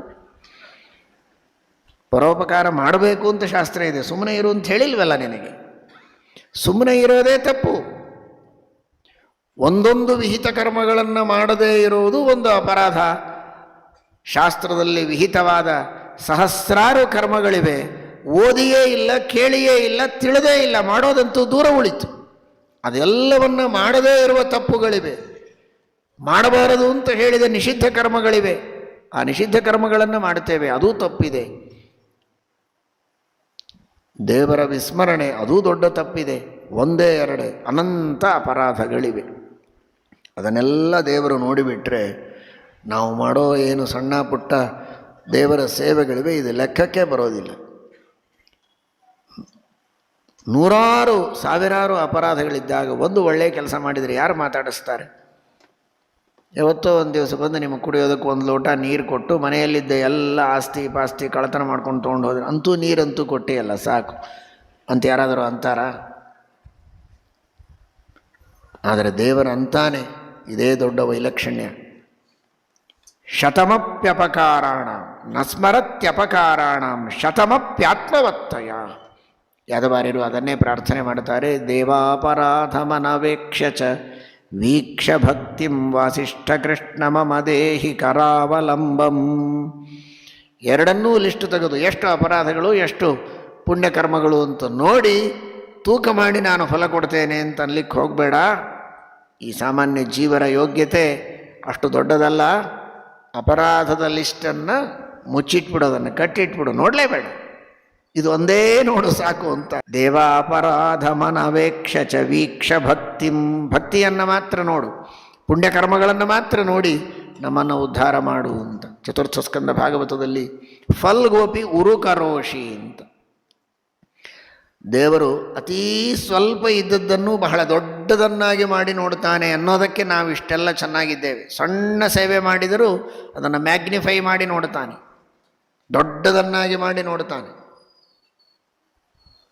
ಪರೋಪಕಾರ ಮಾಡಬೇಕು ಅಂತ ಶಾಸ್ತ್ರ ಇದೆ, ಸುಮ್ಮನೆ ಇರು ಅಂತ ಹೇಳಿಲ್ವಲ್ಲ ನಿನಗೆ. ಸುಮ್ಮನೆ ಇರೋದೇ ತಪ್ಪು. ಒಂದೊಂದು ವಿಹಿತ ಕರ್ಮಗಳನ್ನು ಮಾಡದೇ ಇರುವುದು ಒಂದು ಅಪರಾಧ. ಶಾಸ್ತ್ರದಲ್ಲಿ ವಿಹಿತವಾದ ಸಹಸ್ರಾರು ಕರ್ಮಗಳಿವೆ, ಓದಿಯೇ ಇಲ್ಲ, ಕೇಳಿಯೇ ಇಲ್ಲ, ತಿಳಿದೇ ಇಲ್ಲ, ಮಾಡೋದಂತೂ ದೂರ ಉಳಿತು. ಅದೆಲ್ಲವನ್ನು ಮಾಡದೇ ಇರುವ ತಪ್ಪುಗಳಿವೆ. ಮಾಡಬಾರದು ಅಂತ ಹೇಳಿದ ನಿಷಿದ್ಧ ಕರ್ಮಗಳಿವೆ, ಆ ನಿಷಿದ್ಧ ಕರ್ಮಗಳನ್ನು ಮಾಡ್ತೇವೆ, ಅದೂ ತಪ್ಪಿದೆ. ದೇವರ ವಿಸ್ಮರಣೆ, ಅದೂ ದೊಡ್ಡ ತಪ್ಪಿದೆ. ಒಂದೇ ಎರಡೇ ಅನಂತ ಅಪರಾಧಗಳಿವೆ. ಅದನ್ನೆಲ್ಲ ದೇವರು ನೋಡಿಬಿಟ್ರೆ ನಾವು ಮಾಡೋ ಏನು ಸಣ್ಣ ಪುಟ್ಟ ದೇವರ ಸೇವೆಗಳಿವೆ, ಇದು ಲೆಕ್ಕಕ್ಕೆ ಬರೋದಿಲ್ಲ. ನೂರಾರು ಸಾವಿರಾರು ಅಪರಾಧಗಳಿದ್ದಾಗ ಒಂದು ಒಳ್ಳೆಯ ಕೆಲಸ ಮಾಡಿದರೆ ಯಾರು ಮಾತಾಡಿಸ್ತಾರೆ? ಯಾವತ್ತೋ ಒಂದು ದಿವಸ ಬಂದು ನಿಮಗೆ ಕುಡಿಯೋದಕ್ಕೆ ಒಂದು ಲೋಟ ನೀರು ಕೊಟ್ಟು ಮನೆಯಲ್ಲಿದ್ದ ಎಲ್ಲ ಆಸ್ತಿ ಪಾಸ್ತಿ ಕಳ್ಳತನ ಮಾಡ್ಕೊಂಡು ತೊಗೊಂಡು ಹೋದ್ರೆ, ಅಂತೂ ನೀರಂತೂ ಕೊಟ್ಟಿಯಲ್ಲ ಸಾಕು ಅಂತ ಯಾರಾದರೂ ಅಂತಾರ? ಆದರೆ ದೇವರ ಅಂತಾನೆ, ಇದೇ ದೊಡ್ಡ ವೈಲಕ್ಷಣ್ಯ. ಶತಮಪ್ಯಪಕಾರಾಣ ನ ಸ್ಮರತ್ಯಪಕಾರಾಣ ಶತಮಪ್ಯಾತ್ಮವತ್ತಯ. ಯಾದವಾರ್ಯರು ಅದನ್ನೇ ಪ್ರಾರ್ಥನೆ ಮಾಡ್ತಾರೆ. ದೇವಾಪರಾಧಮನವೇಕ್ಷ ಚ ವೀಕ್ಷ ಭಕ್ತಿಂ ವಾಸಿಷ್ಠ ಕೃಷ್ಣ ಮಮ ದೇಹಿ ಕರಾವಲಂಬಂ. ಎರಡನ್ನೂ ಲಿಸ್ಟ್ ತೆಗೆದು ಎಷ್ಟು ಅಪರಾಧಗಳು ಎಷ್ಟು ಪುಣ್ಯಕರ್ಮಗಳು ಅಂತ ನೋಡಿ ತೂಕ ಮಾಡಿ ನಾನು ಫಲ ಕೊಡ್ತೇನೆ ಅಂತ ಅನ್ಲಿಕ್ಕೆ ಹೋಗಬೇಡ. ಈ ಸಾಮಾನ್ಯ ಜೀವರ ಯೋಗ್ಯತೆ ಅಷ್ಟು ದೊಡ್ಡದಲ್ಲ. ಅಪರಾಧದ ಲಿಸ್ಟನ್ನು ಮುಚ್ಚಿಟ್ಬಿಡೋದನ್ನು ಕಟ್ಟಿಟ್ಬಿಡು, ನೋಡಲೇಬೇಡ, ಇದು ಒಂದೇ ನೋಡು ಸಾಕು ಅಂತ. ದೇವಾಪರಾಧ ಮನವೇಕ್ಷ ಚ ವೀಕ್ಷ ಭಕ್ತಿಂ. ಭಕ್ತಿಯನ್ನು ಮಾತ್ರ ನೋಡು, ಪುಣ್ಯಕರ್ಮಗಳನ್ನು ಮಾತ್ರ ನೋಡಿ ನಮ್ಮನ್ನು ಉದ್ಧಾರ ಮಾಡು ಅಂತ. ಚತುರ್ಥ ಸ್ಕಂದ ಭಾಗವತದಲ್ಲಿ ಫಲ್ಗೋಪಿ ಉರುಕರೋಷಿ ಅಂತ. ದೇವರು ಅತೀ ಸ್ವಲ್ಪ ಇದ್ದದ್ದನ್ನು ಬಹಳ ದೊಡ್ಡದನ್ನಾಗಿ ಮಾಡಿ ನೋಡ್ತಾನೆ ಅನ್ನೋದಕ್ಕೆ ನಾವು ಇಷ್ಟೆಲ್ಲ ಚೆನ್ನಾಗಿದ್ದೇವೆ. ಸಣ್ಣ ಸೇವೆ ಮಾಡಿದರೂ ಅದನ್ನು ಮ್ಯಾಗ್ನಿಫೈ ಮಾಡಿ ನೋಡ್ತಾನೆ, ದೊಡ್ಡದನ್ನಾಗಿ ಮಾಡಿ ನೋಡ್ತಾನೆ.